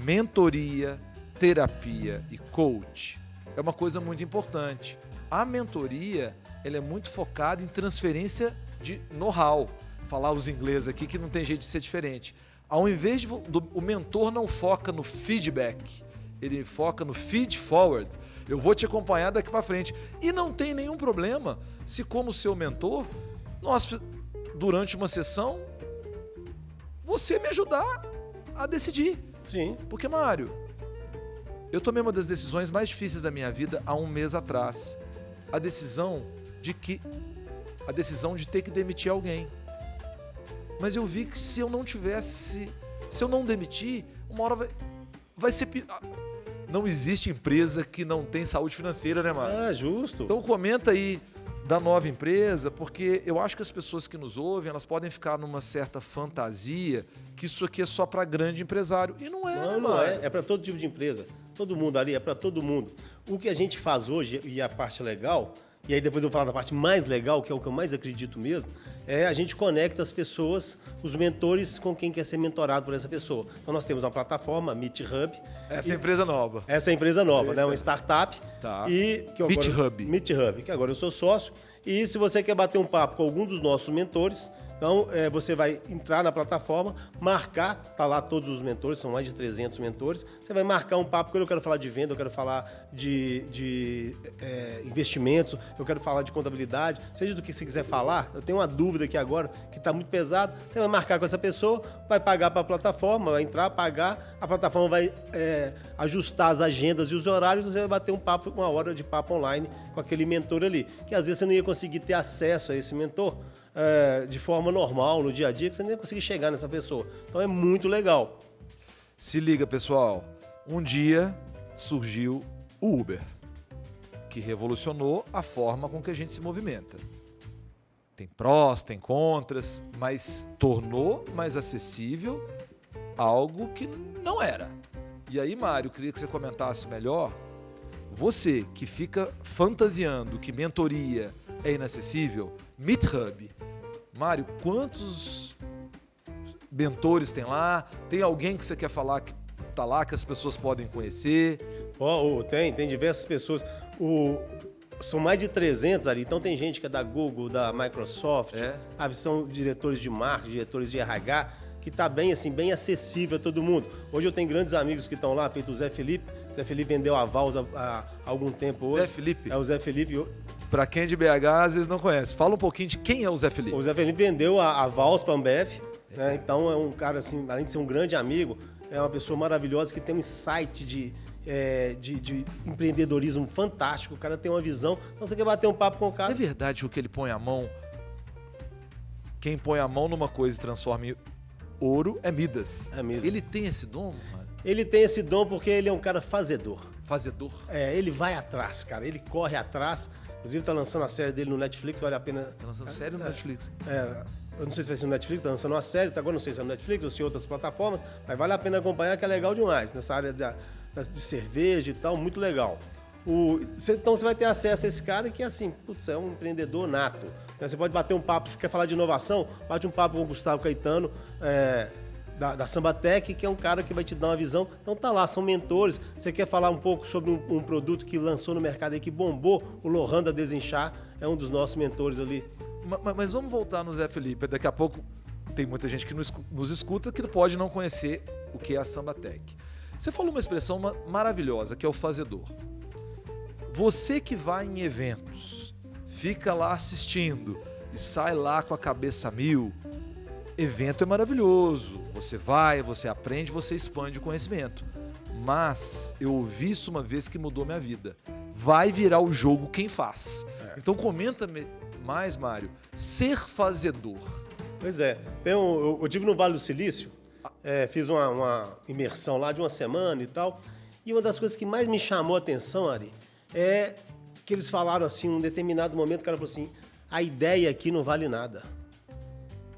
mentoria, terapia e coach? É uma coisa muito importante. A mentoria, ela é muito focada em transferência de know-how. Falar os ingleses aqui que não tem jeito de ser diferente. Ao invés de o mentor não foca no feedback, ele foca no feed forward. Eu vou te acompanhar daqui para frente. E não tem nenhum problema se, como seu mentor, durante uma sessão, você me ajudar a decidir. Sim. Porque, Mário, eu tomei uma das decisões mais difíceis da minha vida há um mês atrás. A decisão de ter que demitir alguém. Mas eu vi que se eu não demitir, uma hora vai ser pior. Não existe empresa que não tem saúde financeira, né, Mário? Ah, justo. Então comenta aí da nova empresa, porque eu acho que as pessoas que nos ouvem, elas podem ficar numa certa fantasia que isso aqui é só para grande empresário. E não é, Não, né, não Mário? é. É para todo tipo de empresa. Todo mundo ali, é para todo mundo. O que a gente faz hoje, e a parte legal, e aí depois eu vou falar da parte mais legal, que é o que eu mais acredito mesmo, é a gente conecta as pessoas, os mentores, com quem quer ser mentorado por essa pessoa. Então nós temos uma plataforma, Meet Hub. Essa é a empresa nova. Essa é a empresa nova, né? Uma startup. Tá. Meet Hub, que agora eu sou sócio. E se você quer bater um papo com algum dos nossos mentores, então você vai entrar na plataforma, marcar, tá lá todos os mentores, são mais de 300 mentores, você vai marcar um papo, porque eu quero falar de venda, eu quero falar de investimentos, eu quero falar de contabilidade, seja do que você quiser falar, eu tenho uma dúvida aqui agora, que está muito pesado, você vai marcar com essa pessoa, vai pagar para a plataforma, vai entrar, pagar, a plataforma vai ajustar as agendas e os horários, você vai bater um papo, 1 hora de papo online com aquele mentor ali, que às vezes você não ia conseguir ter acesso a esse mentor de forma normal, no dia a dia, que você nem ia conseguir chegar nessa pessoa. Então é muito legal. Se liga, pessoal. Um dia surgiu o Uber, que revolucionou a forma com que a gente se movimenta. Tem prós, tem contras, mas tornou mais acessível algo que não era. E aí, Mário, eu queria que você comentasse melhor. Você que fica fantasiando que mentoria é inacessível, Meet Hub. Mário, quantos mentores tem lá? Tem alguém que você quer falar que tá lá, que as pessoas podem conhecer? Tem diversas pessoas. São mais de 300 ali. Então tem gente que é da Google, da Microsoft, são diretores de marketing, diretores de RH, que está bem acessível a todo mundo. Hoje eu tenho grandes amigos que estão lá, feito o Zé Felipe. O Zé Felipe vendeu a Valsa há algum tempo hoje. Zé Felipe? É o Zé Felipe. Para quem é de BH, às vezes não conhece. Fala um pouquinho de quem é o Zé Felipe. O Zé Felipe vendeu a Vals para a Ambev, né? Então é um cara, assim, além de ser um grande amigo, é uma pessoa maravilhosa que tem um insight de empreendedorismo fantástico. O cara tem uma visão. Então você quer bater um papo com o cara. É verdade que o que ele põe a mão, quem põe a mão numa coisa e transforma em ouro é Midas. É Midas. Ele tem esse dom, mano? Ele tem esse dom porque ele é um cara fazedor. Fazedor? Ele vai atrás, cara. Ele corre atrás. Inclusive, tá lançando a série dele no Netflix, vale a pena... Tá lançando série no Netflix? Eu não sei se vai ser no Netflix, tá lançando uma série, agora não sei se é no Netflix ou se é outras plataformas, mas vale a pena acompanhar, que é legal demais, nessa área de cerveja e tal, muito legal. Então você vai ter acesso a esse cara que assim, é um empreendedor nato. Você pode bater um papo, se quer falar de inovação, bate um papo com o Gustavo Caetano, da Sambatec, que é um cara que vai te dar uma visão. Então tá lá, são mentores. Você quer falar um pouco sobre um produto que lançou no mercado aí, que bombou, o Lohan da Desinchar, é um dos nossos mentores ali. Mas vamos voltar no Zé Felipe. Daqui a pouco tem muita gente que nos escuta que pode não conhecer o que é a Sambatec. Você falou uma expressão maravilhosa, que é o fazedor. Você que vai em eventos, fica lá assistindo e sai lá com a cabeça a mil, evento é maravilhoso. Você vai, você aprende, você expande o conhecimento. Mas eu ouvi isso uma vez que mudou minha vida. Vai virar o jogo quem faz. Então comenta mais, Mário. Ser fazedor. Pois é. Eu estive no Vale do Silício, fiz uma imersão lá de uma semana e tal. E uma das coisas que mais me chamou a atenção, Ari, é que eles falaram assim, em um determinado momento, o cara falou assim, a ideia aqui não vale nada.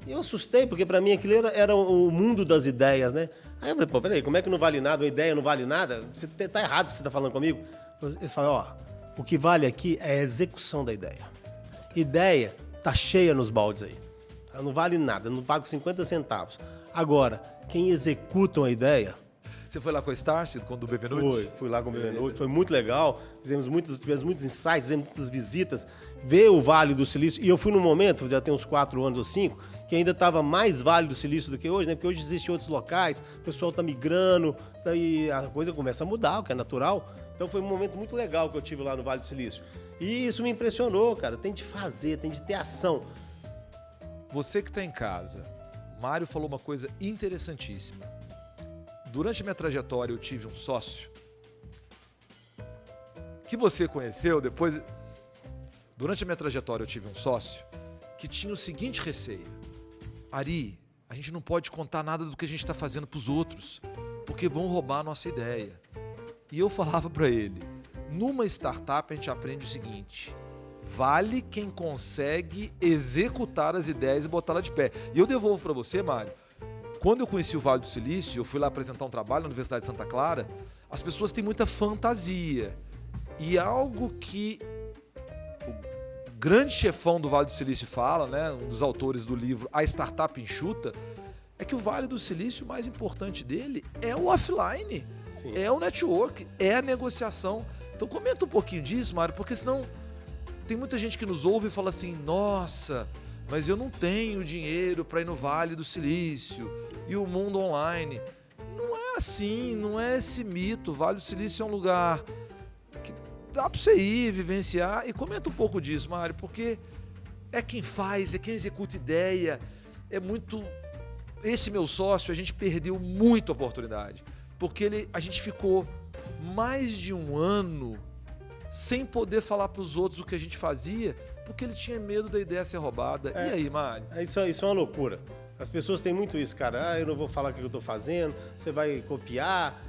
E eu assustei, porque para mim aquilo era o mundo das ideias, né? Aí eu falei, pô, peraí, como é que não vale nada? Uma ideia não vale nada? Você tá errado o que você tá falando comigo. Eles falaram, ó, o que vale aqui é a execução da ideia. Ideia tá cheia nos baldes aí. Não vale nada, eu não pago 50 centavos. Agora, quem executa a ideia... Você foi lá com a Starcy, com o do Bevenuti? Fui lá com o Bevenuti, foi muito legal. Tivemos muitos insights, fizemos muitas visitas, ver o Vale do Silício. E eu fui num momento, já tem uns 4 anos ou 5, que ainda estava mais Vale do Silício do que hoje, né? Porque hoje existem outros locais, o pessoal está migrando, e a coisa começa a mudar, o que é natural. Então foi um momento muito legal que eu tive lá no Vale do Silício. E isso me impressionou, cara. Tem de fazer, tem de ter ação. Você que está em casa, Mário falou uma coisa interessantíssima. Durante a minha trajetória eu tive um sócio que você conheceu depois. Durante a minha trajetória eu tive um sócio que tinha o seguinte receio: Ari, a gente não pode contar nada do que a gente está fazendo para os outros, porque vão roubar a nossa ideia. E eu falava para ele, numa startup a gente aprende o seguinte: vale quem consegue executar as ideias e botá-la de pé. E eu devolvo para você, Mário. Quando eu conheci o Vale do Silício, eu fui lá apresentar um trabalho na Universidade de Santa Clara, as pessoas têm muita fantasia. E algo que o grande chefão do Vale do Silício fala, né, um dos autores do livro A Startup Enxuta, é que o Vale do Silício, o mais importante dele é o offline, Sim. É o network, é a negociação. Então comenta um pouquinho disso, Mário, porque senão tem muita gente que nos ouve e fala assim, nossa, mas eu não tenho dinheiro para ir no Vale do Silício e o mundo online. Não é assim, não é esse mito. O Vale do Silício é um lugar que dá para você ir, vivenciar. E comenta um pouco disso, Mário, porque é quem faz, é quem executa ideia. É muito... Esse meu sócio, a gente perdeu muito a oportunidade, porque a gente ficou mais de um ano sem poder falar para os outros o que a gente fazia, porque ele tinha medo da ideia ser roubada. E aí, Mário? Isso é uma loucura. As pessoas têm muito isso, cara. Eu não vou falar o que eu estou fazendo, você vai copiar.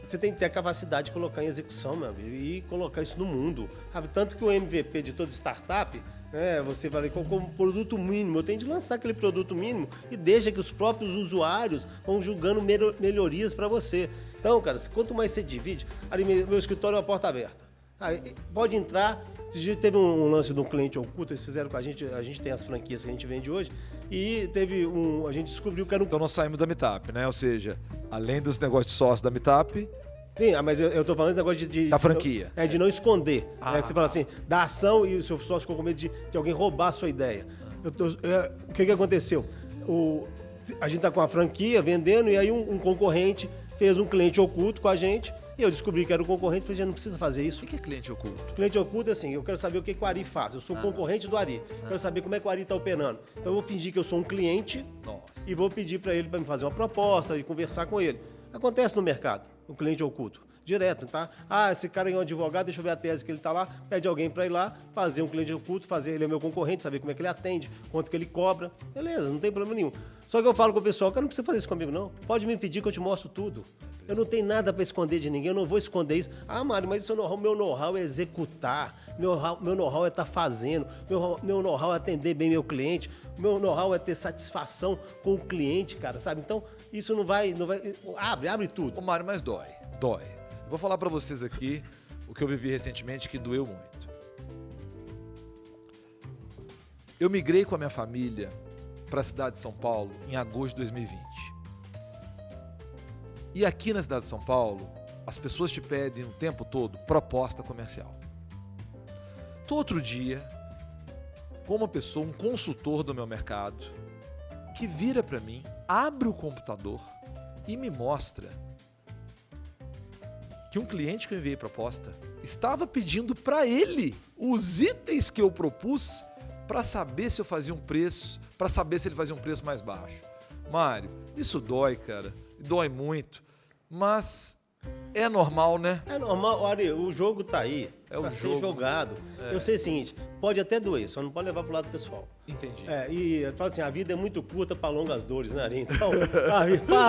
Você tem que ter a capacidade de colocar em execução, meu amigo, e colocar isso no mundo. Sabe? Tanto que o MVP de toda startup, você vai como produto mínimo. Eu tenho de lançar aquele produto mínimo e deixa que os próprios usuários vão julgando melhorias para você. Então, cara, quanto mais você divide... Ali, meu escritório é uma porta aberta. Pode entrar. Esse dia teve um lance de um cliente oculto, eles fizeram com a gente tem as franquias que a gente vende hoje, e a gente descobriu que era Então nós saímos da Meetup, né? Ou seja, além dos negócios de sócio da Meetup... Sim, mas eu tô falando esse negócio da franquia. De não esconder. Que você fala assim, da ação e o seu sócio ficou com medo de alguém roubar a sua ideia. O que aconteceu? A gente tá com a franquia vendendo, e aí um concorrente fez um cliente oculto com a gente. E eu descobri que era o concorrente e falei, não precisa fazer isso. O que é cliente oculto? Cliente oculto é assim, eu quero saber o que o Ari faz. Eu sou concorrente do Ari. Quero saber como é que o Ari está operando. Então eu vou fingir que eu sou um cliente e vou pedir para ele para me fazer uma proposta e conversar com ele. Acontece no mercado, o cliente oculto. Direto, tá? Esse cara é um advogado, deixa eu ver a tese que ele tá lá, pede alguém para ir lá, fazer um cliente oculto, ele é meu concorrente, saber como é que ele atende, quanto que ele cobra. Beleza, não tem problema nenhum. Só que eu falo com o pessoal, cara, não precisa fazer isso comigo, não. Pode me pedir que eu te mostro tudo. Eu não tenho nada para esconder de ninguém, eu não vou esconder isso. Mário, mas isso é know-how. Meu know-how é executar. Meu know-how é estar fazendo. Meu know-how é atender bem meu cliente. Meu know-how é ter satisfação com o cliente, cara, sabe? Então, isso não vai... Abre tudo. Ô, Mário, mas dói. Eu vou falar para vocês aqui o que eu vivi recentemente que doeu muito. Eu migrei com a minha família para a cidade de São Paulo em agosto de 2020. E aqui na cidade de São Paulo, as pessoas te pedem o tempo todo proposta comercial. Todo outro dia, com uma pessoa, um consultor do meu mercado, que vira para mim, abre o computador e me mostra que que um cliente que eu enviei proposta estava pedindo para ele os itens que eu propus para saber se eu fazia um preço, para saber se ele fazia um preço mais baixo. Mário, isso dói, cara. Dói muito. Mas é normal, né? É normal. Olha, o jogo tá aí para ser jogado. Eu sei o seguinte, pode até doer, só não pode levar pro lado pessoal. Entendi. E eu falo assim, a vida é muito curta para longas dores, né, Ari? Então,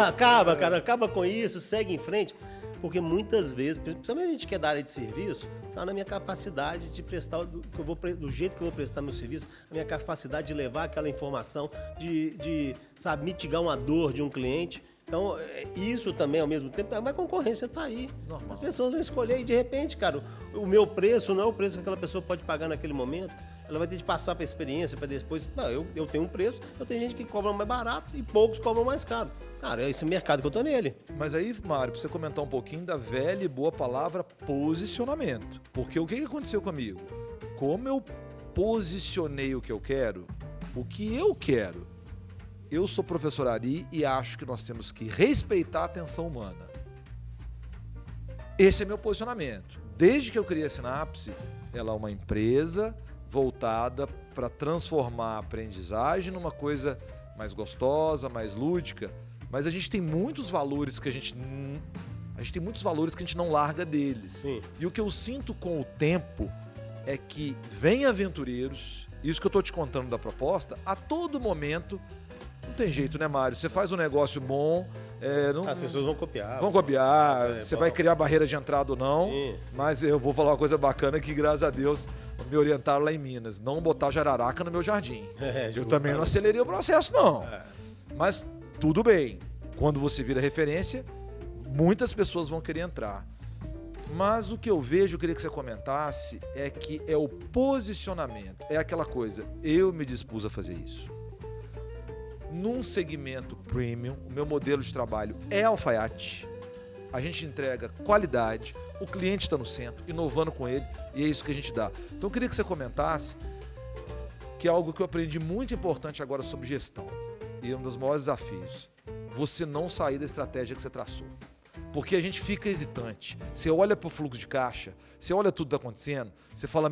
acaba com isso, segue em frente. Porque muitas vezes, principalmente a gente que é da área de serviço, está na minha capacidade de prestar, do jeito que eu vou prestar meu serviço, a minha capacidade de levar aquela informação, de sabe, mitigar uma dor de um cliente. Então, isso também, ao mesmo tempo, mas a concorrência está aí. Normal. As pessoas vão escolher e, de repente, cara, o meu preço não é o preço que aquela pessoa pode pagar naquele momento. Ela vai ter de passar para a experiência, para depois... Não, eu tenho um preço, eu tenho gente que cobra mais barato e poucos cobram mais caro. Cara, é esse mercado que eu tô nele. Mas aí, Mário, pra você comentar um pouquinho da velha e boa palavra posicionamento. Porque o que aconteceu comigo? Como eu posicionei o que eu quero, eu sou professor Ari e acho que nós temos que respeitar a atenção humana. Esse é meu posicionamento. Desde que eu criei a Sinapse, ela é uma empresa voltada para transformar a aprendizagem numa coisa mais gostosa, mais lúdica. Mas a gente tem muitos valores que a gente não larga deles. Sim. E o que eu sinto com o tempo é que vem aventureiros, isso que eu tô te contando da proposta, a todo momento, não tem jeito, né, Mário? Você faz um negócio bom... As pessoas vão copiar. Você vai criar barreira de entrada ou não, mas eu vou falar uma coisa bacana que, graças a Deus, me orientaram lá em Minas, não botar jararaca no meu jardim. Eu também não acelerei o processo, não. Mas tudo bem, quando você vira referência, muitas pessoas vão querer entrar. Mas o que eu vejo, eu queria que você comentasse, é que é o posicionamento, é aquela coisa, eu me dispus a fazer isso. Num segmento premium, o meu modelo de trabalho é alfaiate, a gente entrega qualidade, o cliente está no centro, inovando com ele, e é isso que a gente dá. Então eu queria que você comentasse que é algo que eu aprendi muito importante agora sobre gestão, e é um dos maiores desafios, você não sair da estratégia que você traçou. Porque a gente fica hesitante. Você olha para o fluxo de caixa, você olha tudo que está acontecendo, você fala,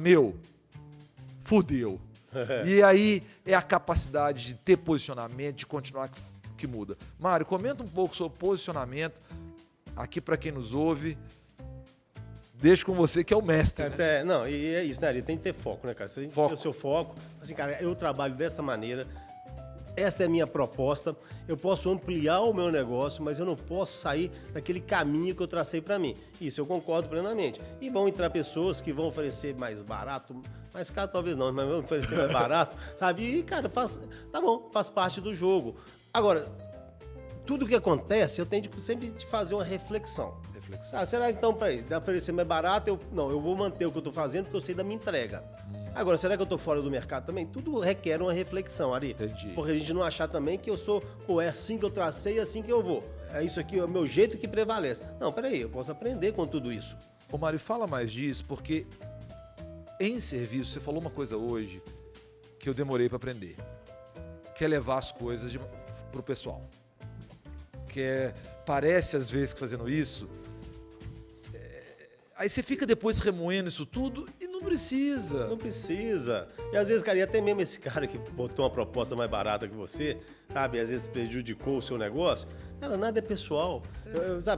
fudeu. E aí é a capacidade de ter posicionamento, de continuar que muda. Mário, comenta um pouco sobre posicionamento, aqui para quem nos ouve. Deixo com você que é o mestre. Né? Não, e é isso, né, Ari? Tem que ter foco, né, cara? Você tem que ter o seu foco. Assim, cara, eu trabalho dessa maneira. Essa é a minha proposta, eu posso ampliar o meu negócio, mas eu não posso sair daquele caminho que eu tracei para mim. Isso eu concordo plenamente. E vão entrar pessoas que vão oferecer mais barato, mais caro talvez não, mas vão oferecer mais barato, sabe? E, cara, tá bom, faz parte do jogo. Agora, tudo que acontece, eu tenho sempre de fazer uma reflexão. Será então, peraí, de oferecer mais barato, eu vou manter o que eu estou fazendo porque eu sei da minha entrega. Agora, será que eu estou fora do mercado também? Tudo requer uma reflexão, Ari. Entendi. Porque a gente não achar também que eu sou, é assim que eu tracei, é assim que eu vou. É isso aqui, é o meu jeito que prevalece. Não, peraí, eu posso aprender com tudo isso. Ô Mário, fala mais disso, porque em serviço, você falou uma coisa hoje que eu demorei para aprender. Que é levar as coisas pro pessoal. Parece, às vezes, que fazendo isso... Aí você fica depois remoendo isso tudo e não precisa. Não precisa. E às vezes, cara, e até mesmo esse cara que botou uma proposta mais barata que você, sabe? Às vezes prejudicou o seu negócio. Cara, nada é pessoal.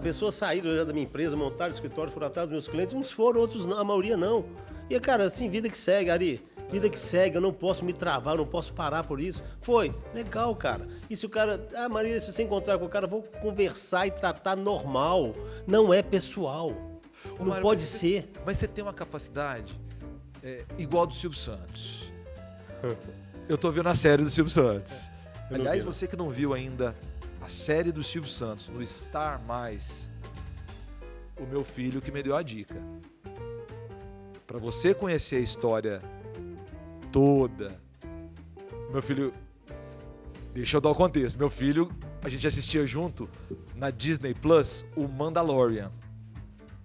Pessoas saíram já da minha empresa, montaram escritório, foram atrás dos meus clientes. Uns foram, outros não, a maioria não. E, cara, assim, vida que segue, Ari. Vida que segue, eu não posso me travar, eu não posso parar por isso. Foi, legal, cara. E se o cara... Maria, se você encontrar com o cara, vou conversar e tratar normal. Não é pessoal. Não Mário, pode ser. Mas você tem uma capacidade igual do Silvio Santos. Eu tô vendo a série do Silvio Santos. Aliás, você que não viu ainda a série do Silvio Santos no Star+, o meu filho que me deu a dica. Para você conhecer a história toda, meu filho... Deixa eu dar o contexto. Meu filho, a gente assistia junto na Disney Plus o Mandalorian.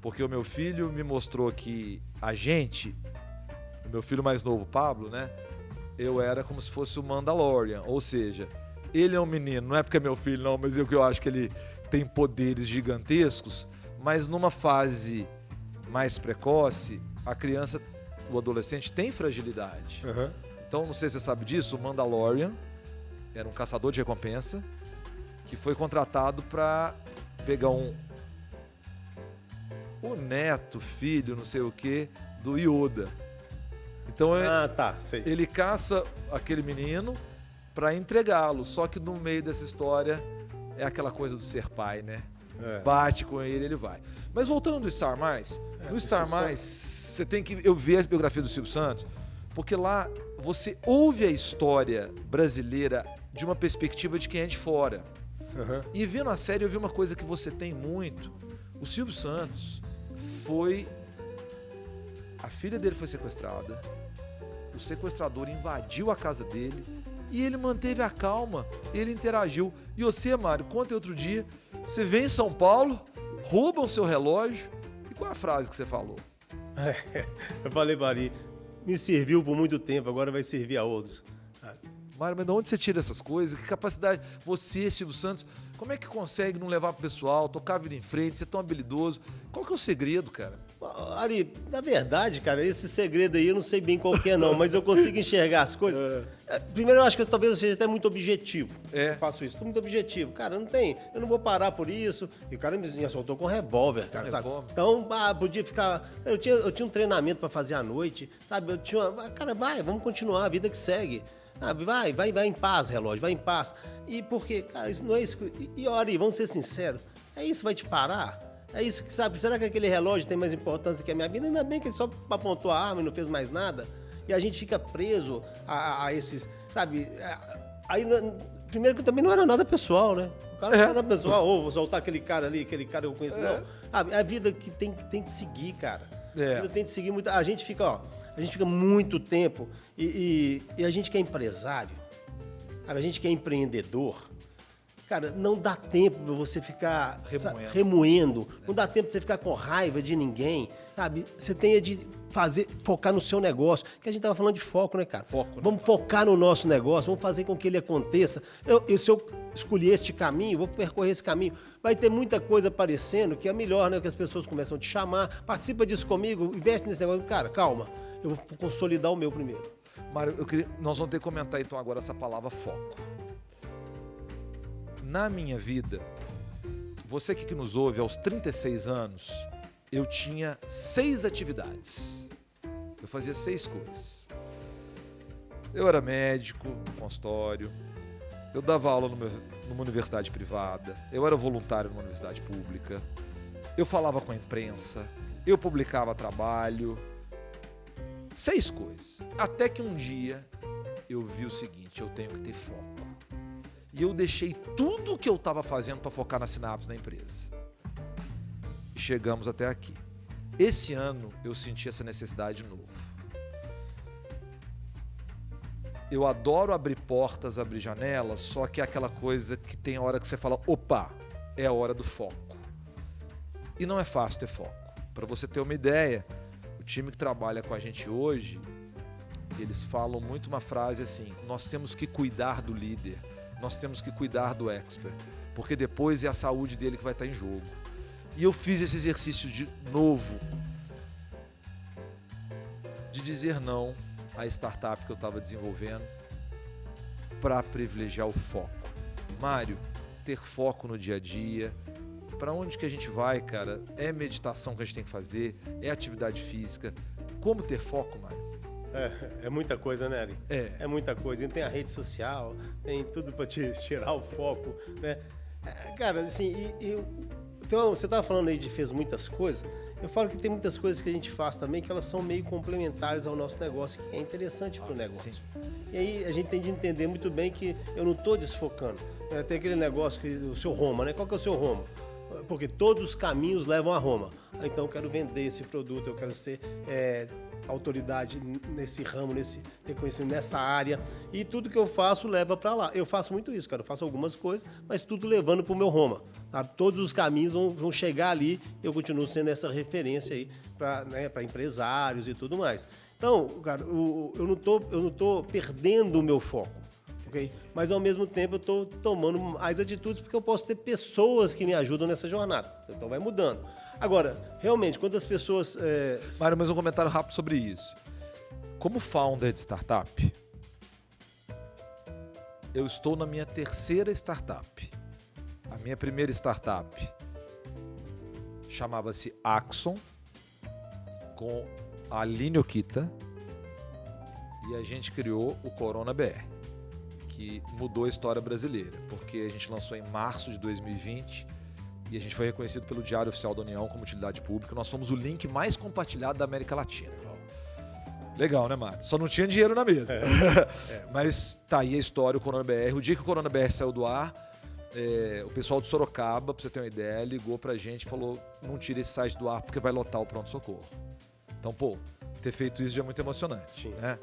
Porque o meu filho me mostrou que o meu filho mais novo, Pablo, né? Eu era como se fosse o Mandalorian. Ou seja, ele é um menino, não é porque é meu filho não, mas eu acho que ele tem poderes gigantescos, Mas numa fase mais precoce, a criança, o adolescente tem fragilidade. Uhum. Então, não sei se você sabe disso, o Mandalorian era um caçador de recompensa que foi contratado para pegar o neto, filho, não sei o que, do Yoda. Então, sei. ele caça aquele menino para entregá-lo. Só que no meio dessa história é aquela coisa do ser pai, né? Bate com ele, ele vai. Mas voltando do Star Mais, no Star Mais, você tem que ver a biografia do Silvio Santos, porque lá você ouve a história brasileira de uma perspectiva de quem é de fora. Uhum. E vendo a série, eu vi uma coisa que você tem muito. O Silvio Santos a filha dele foi sequestrada, o sequestrador invadiu a casa dele e ele manteve a calma, ele interagiu. E você, Mário, conta outro dia, você vem em São Paulo, roubam o seu relógio, e qual é a frase que você falou? Eu falei, Bari, me serviu por muito tempo, agora vai servir a outros. Mário, mas de onde você tira essas coisas? Que capacidade? Você, Silvio Santos, como é que consegue não levar pro pessoal, tocar a vida em frente, ser tão habilidoso? Qual que é o segredo, cara? Ari, na verdade, cara, esse segredo aí eu não sei bem qual que é não, mas eu consigo enxergar as coisas. Primeiro, eu acho que talvez eu seja até muito objetivo. Eu faço isso, tô muito objetivo. Cara, eu não vou parar por isso. E o cara me assaltou com revólver, cara, sabe? Então, podia ficar... Eu tinha um treinamento pra fazer à noite, sabe? Cara, vamos continuar, a vida que segue. Vai em paz, relógio, vai em paz. E porque, cara, isso não é isso. E Ari, vamos ser sinceros, é isso que vai te parar? É isso que, sabe, será que aquele relógio tem mais importância que a minha vida? Ainda bem que ele só apontou a arma e não fez mais nada. E a gente fica preso a esses, sabe? Aí, primeiro que também não era nada pessoal, né? O cara não era nada pessoal, vou soltar aquele cara ali, aquele cara que eu conheço, não. É a vida que tem que seguir, cara. A vida tem que seguir muito. A gente fica muito tempo e a gente que é empresário, a gente que é empreendedor, cara, não dá tempo pra você ficar remoendo, não dá tempo pra você ficar com raiva de ninguém, sabe? Você tem de focar no seu negócio, que a gente tava falando de foco, né, cara? Vamos focar no nosso negócio, vamos fazer com que ele aconteça. Se eu escolher este caminho, vou percorrer esse caminho, vai ter muita coisa aparecendo que é melhor, né? Que as pessoas começam a te chamar, participa disso comigo, investe nesse negócio. Cara, calma, eu vou consolidar o meu primeiro. Mário, nós vamos ter que comentar então agora essa palavra foco. Na minha vida, você que nos ouve aos 36 anos, eu tinha 6 atividades. Eu fazia 6 coisas. Eu era médico no consultório, eu dava aula numa universidade privada, eu era voluntário numa universidade pública, eu falava com a imprensa, eu publicava trabalho. 6 coisas. Até que um dia eu vi o seguinte, eu tenho que ter foco. E eu deixei tudo o que eu estava fazendo para focar na Sinapse da empresa. E chegamos até aqui. Esse ano eu senti essa necessidade de novo. Eu adoro abrir portas, abrir janelas, só que é aquela coisa que tem hora que você fala, opa, é a hora do foco. E não é fácil ter foco. Para você ter uma ideia, o time que trabalha com a gente hoje, eles falam muito uma frase assim, nós temos que cuidar do líder, nós temos que cuidar do expert, porque depois é a saúde dele que vai estar em jogo. E eu fiz esse exercício de novo, de dizer não à startup que eu estava desenvolvendo para privilegiar o foco. Mário, ter foco no dia a dia. Para onde que a gente vai, cara? É meditação que a gente tem que fazer, é atividade física. Como ter foco, Mário? É muita coisa, né, Ari? É muita coisa. E tem a rede social, tem tudo para te tirar o foco, né? Cara, assim, então, você estava falando aí de fez muitas coisas. Eu falo que tem muitas coisas que a gente faz também que elas são meio complementares ao nosso negócio, que é interessante para o negócio. Sim. E aí a gente tem de entender muito bem que eu não estou desfocando. Tem aquele negócio que o seu Roma, né? Qual que é o seu Roma? Porque todos os caminhos levam a Roma. Então eu quero vender esse produto, eu quero ser autoridade nesse ramo, ter conhecimento nessa área. E tudo que eu faço leva para lá. Eu faço muito isso, cara. Eu faço algumas coisas, mas tudo levando para o meu Roma. Tá? Todos os caminhos vão chegar ali. Eu continuo sendo essa referência aí para empresários e tudo mais. Então, cara, eu não tô perdendo o meu foco. ok? Mas ao mesmo tempo eu estou tomando mais atitudes porque eu posso ter pessoas que me ajudam nessa jornada. Então vai mudando. Agora, realmente, quando as pessoas... Mário, mas um comentário rápido sobre isso. Como founder de startup, eu estou na minha terceira startup. A minha primeira startup chamava-se Axon, com a Aline Okita, e a gente criou o Corona BR, que mudou a história brasileira, porque a gente lançou em março de 2020 e a gente foi reconhecido pelo Diário Oficial da União como utilidade pública. Nós somos o link mais compartilhado da América Latina. Legal, né, Mário? Só não tinha dinheiro na mesa. Mas tá aí a história, o Corona BR. O dia que o Corona BR saiu do ar, o pessoal de Sorocaba, pra você ter uma ideia, ligou pra gente e falou: não tira esse site do ar porque vai lotar o pronto-socorro. Então, pô, ter feito isso já é muito emocionante. Né?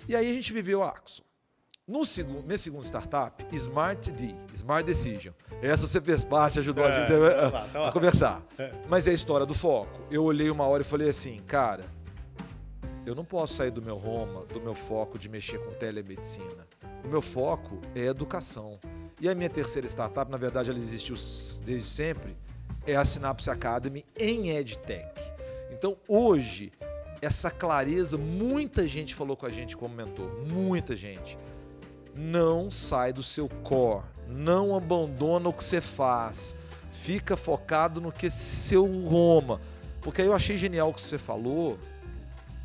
E aí a gente viveu a Axon. Minha segunda startup, Smart Decision. Essa você fez parte, ajudou a gente a conversar. Mas é a história do foco. Eu olhei uma hora e falei assim, cara, eu não posso sair do meu foco de mexer com telemedicina. O meu foco é educação. E a minha terceira startup, na verdade, ela existiu desde sempre, é a Synapse Academy em EdTech. Então, hoje, essa clareza, muita gente falou com a gente como mentor, muita gente. Não sai do seu core, não abandona o que você faz, fica focado no que seu Roma. Porque aí eu achei genial o que você falou,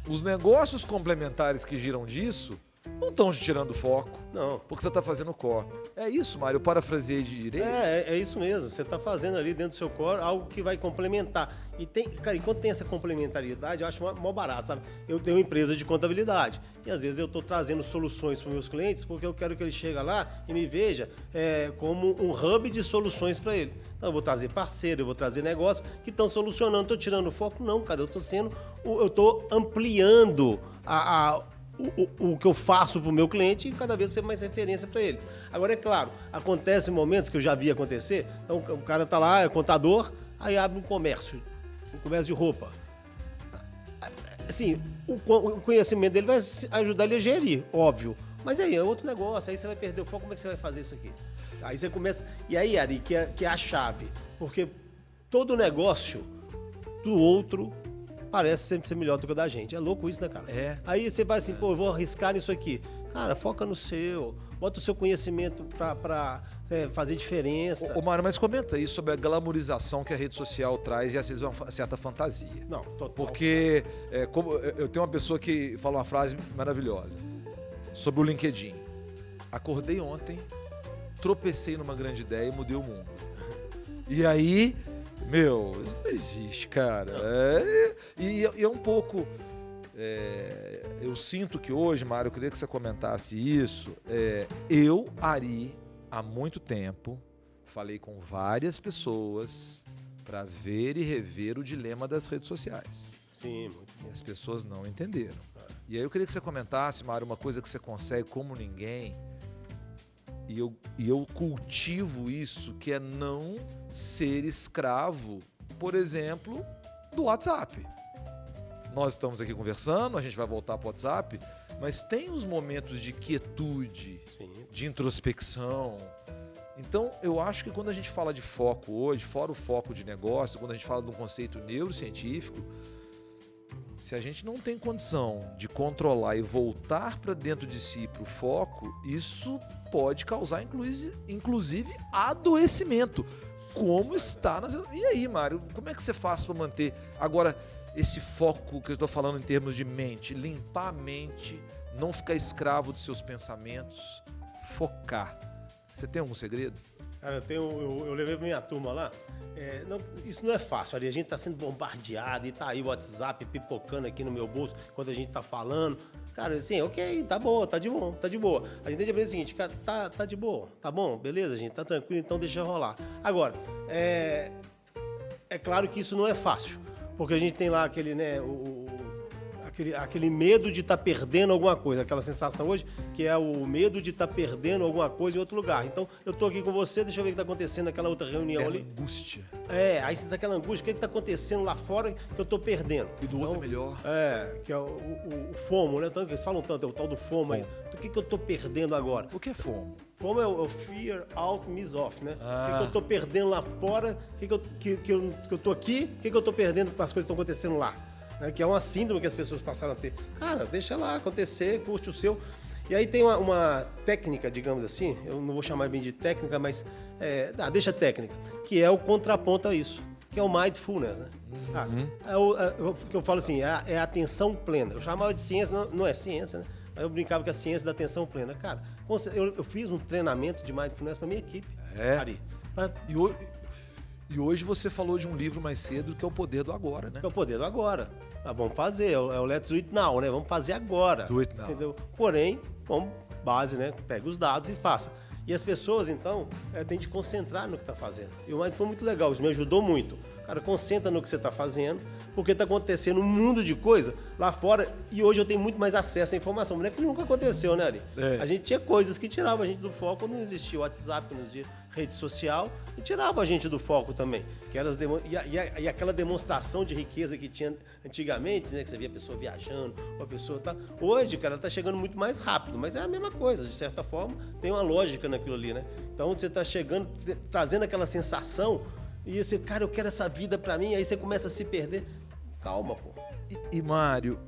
os negócios complementares que giram disso não estão te tirando foco. Não. Porque você está fazendo core. É isso, Mário, eu parafraseei de direito? É isso mesmo. Você está fazendo ali dentro do seu core algo que vai complementar. E quando tem essa complementariedade, eu acho mó barato, sabe? Eu tenho uma empresa de contabilidade e às vezes eu estou trazendo soluções para os meus clientes porque eu quero que ele chegue lá e me veja como um hub de soluções para ele. Então eu vou trazer parceiro, eu vou trazer negócios que estão solucionando. Estou tirando o foco? Não, cara. Eu estou ampliando o que eu faço para o meu cliente e cada vez ser mais referência para ele. Agora, é claro, acontece momentos que eu já vi acontecer, então o cara está lá, é contador, aí abre um comércio de roupa. Assim, o conhecimento dele vai ajudar ele a gerir, óbvio, mas aí é outro negócio, aí você vai perder o foco, como é que você vai fazer isso aqui? Aí você começa, e aí, Ari, que é a chave, porque todo negócio do outro parece sempre ser melhor do que o da gente. É louco isso, né, cara? Aí você vai assim, pô, eu vou arriscar nisso aqui. Cara, foca no seu. Bota o seu conhecimento pra fazer diferença. Ô, Mário, mas comenta aí sobre a glamorização que a rede social traz e às vezes uma certa fantasia. Não, total. Porque como eu tenho uma pessoa que fala uma frase maravilhosa sobre o LinkedIn. Acordei ontem, tropecei numa grande ideia e mudei o mundo. E aí... Meu, isso não existe, cara. E é um pouco... eu sinto que hoje, Mário, eu queria que você comentasse isso. Eu, Ari, há muito tempo, falei com várias pessoas para ver e rever o dilema das redes sociais. Sim, muito bom. E as pessoas não entenderam. E aí eu queria que você comentasse, Mário, uma coisa que você consegue como ninguém... E eu cultivo isso, que é não ser escravo, por exemplo, do WhatsApp. Nós estamos aqui conversando, a gente vai voltar para o WhatsApp, mas tem os momentos de quietude, sim, de introspecção. Então, eu acho que quando a gente fala de foco hoje, fora o foco de negócio, quando a gente fala de um conceito neurocientífico, se a gente não tem condição de controlar e voltar para dentro de si, para o foco, isso pode causar, inclusive, adoecimento. Como está nas... E aí, Mário, como é que você faz para manter agora esse foco que eu estou falando em termos de mente? Limpar a mente, não ficar escravo dos seus pensamentos, focar. Você tem algum segredo? Cara, eu levei pra minha turma lá. Isso não é fácil, ali. A gente tá sendo bombardeado e tá aí o WhatsApp pipocando aqui no meu bolso enquanto a gente tá falando. Cara, assim, ok, tá boa, tá de boa. A gente tem que aprender o seguinte, cara, tá de boa, tá bom, beleza, gente, tá tranquilo, então deixa rolar. Agora, é claro que isso não é fácil, porque a gente tem lá aquele, né, aquele medo de estar perdendo alguma coisa, aquela sensação hoje, que é o medo de estar perdendo alguma coisa em outro lugar. Então, eu tô aqui com você, deixa eu ver o que está acontecendo naquela outra reunião ali. Angústia. Aí você tá aquela angústia, o que está acontecendo lá fora que eu tô perdendo? E do outro é melhor. Que é o FOMO, né? Eles falam tanto, é o tal do FOMO aí. O que eu tô perdendo agora? O que é FOMO? FOMO é o Fear Out Miss Off, né? O que eu tô perdendo lá fora, que eu tô aqui, o que eu tô perdendo com as coisas que estão acontecendo lá? Que é uma síndrome que as pessoas passaram a ter. Cara, deixa lá acontecer, curte o seu. E aí tem uma técnica, digamos assim, eu não vou chamar bem de técnica, mas deixa técnica, que é o contraponto a isso, que é o mindfulness, né? Cara, o que eu falo assim, é a atenção plena. Eu chamava de ciência, não é ciência, né? Aí eu brincava que a ciência da atenção plena. Cara, eu fiz um treinamento de mindfulness para minha equipe. Ari. E hoje você falou de um livro mais cedo que é O Poder do Agora, né? Que é o Poder do Agora. Vamos fazer, é o Let's Do It Now, né? Vamos fazer agora. Do it now. Entendeu? Porém, vamos, base, né? Pega os dados e faça. E as pessoas, então, têm de concentrar no que está fazendo. E o Mind foi muito legal, isso me ajudou muito. Cara, concentra no que você está fazendo, porque está acontecendo um mundo de coisa lá fora e hoje eu tenio muito mais acesso à informação. Não é que nunca aconteceu, né, Ari? A gente tinha coisas que tiravam a gente do foco quando não existia o WhatsApp, quando não existia rede social, e tirava a gente do foco também. Que era e aquela demonstração de riqueza que tinha antigamente, né, que você via a pessoa viajando, a pessoa tá. Hoje, cara, tá chegando muito mais rápido, mas é a mesma coisa, de certa forma, tem uma lógica naquilo ali, né? Então você tá chegando, trazendo aquela sensação. E você, cara, eu quero essa vida pra mim, aí você começa a se perder. Calma, pô. E Mário,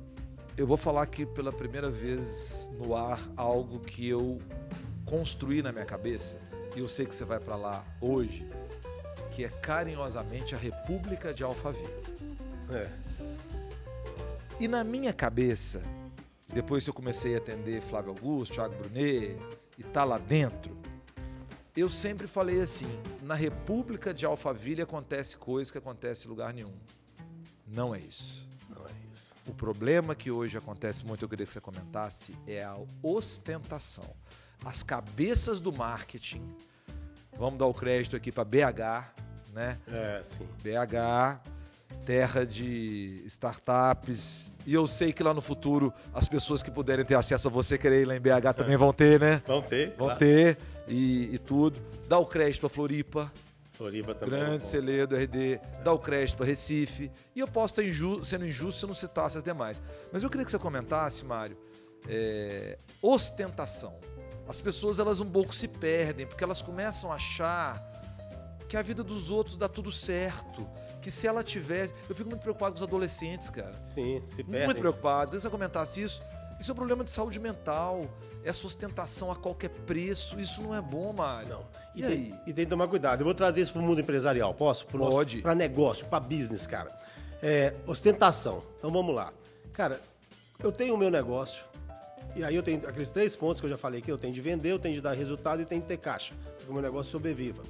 eu vou falar aqui pela primeira vez no ar algo que eu construí na minha cabeça, e eu sei que você vai pra lá hoje, que é carinhosamente a República de Alphaville. E na minha cabeça, depois que eu comecei a atender Flávio Augusto, Thiago Brunet, e tá lá dentro, eu sempre falei assim, na República de Alphaville acontece coisa que acontece em lugar nenhum. Não é isso. Não é isso. O problema que hoje acontece muito, eu queria que você comentasse, é a ostentação. As cabeças do marketing, vamos dar o crédito aqui para BH, né? Sim. BH, terra de startups, e eu sei que lá no futuro as pessoas que puderem ter acesso a você querer ir lá em BH também vão ter, né? Vão ter. Vão claro. ter. E tudo. Dá o crédito para Floripa. Floripa também. Grande, Celedo, RD. Dá o crédito para Recife. E eu posso estar sendo injusto se eu não citasse as demais. Mas eu queria que você comentasse, Mário, ostentação. As pessoas, elas um pouco se perdem, porque elas começam a achar que a vida dos outros dá tudo certo. Que se ela tivesse... Eu fico muito preocupado com os adolescentes, cara. Sim, se perdem. Muito preocupado. Queria que você comentasse isso. Isso é um problema de saúde mental, é sustentação a qualquer preço, isso não é bom, Mário. Não. E tem que tomar cuidado. Eu vou trazer isso para o mundo empresarial, posso? Pode. Para negócio, para business, cara. Ostentação. Então vamos lá. Cara, eu tenho o meu negócio, e aí eu tenho aqueles 3 pontos que eu já falei aqui, eu tenho de vender, eu tenho de dar resultado e tenho de ter caixa, para que o meu negócio sobreviva.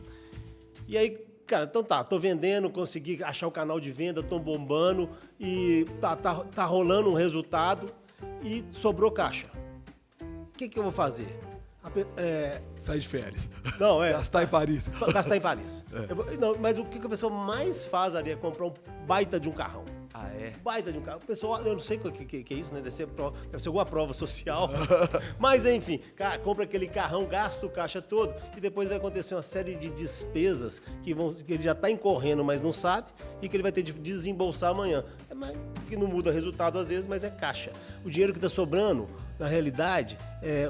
E aí, cara, então tá, tô vendendo, consegui achar o canal de venda, tô bombando e tá rolando um resultado e sobrou caixa. O que eu vou fazer? Sair de férias. Não, Gastar em Paris. Gastar em Paris. Não, mas o que a pessoa mais faz ali é comprar um baita de um carrão. Ah, é? Baita de um carro. O pessoal, eu não sei o que é isso, né? Deve ser alguma prova social. Mas, enfim, cara, compra aquele carrão, gasta o caixa todo e depois vai acontecer uma série de despesas que ele já está incorrendo, mas não sabe e que ele vai ter de desembolsar amanhã. Que não muda resultado às vezes, mas é caixa. O dinheiro que está sobrando, na realidade,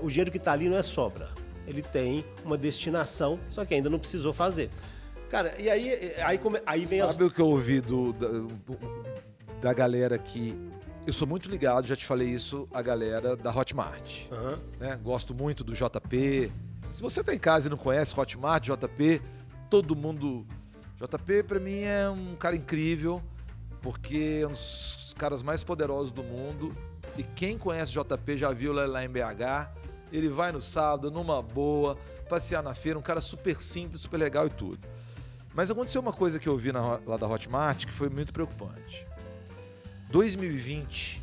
o dinheiro que está ali não é sobra. Ele tem uma destinação, só que ainda não precisou fazer. Cara, e aí vem... Sabe o que eu ouvi da galera que... Eu sou muito ligado, já te falei isso, a galera da Hotmart. Né? Gosto muito do JP. Se você tá em casa e não conhece Hotmart, JP, todo mundo... JP, pra mim, é um cara incrível, porque é um dos caras mais poderosos do mundo. E quem conhece JP já viu lá em BH. Ele vai no sábado, numa boa, passear na feira, um cara super simples, super legal e tudo. Mas aconteceu uma coisa que eu vi lá da Hotmart que foi muito preocupante. 2020,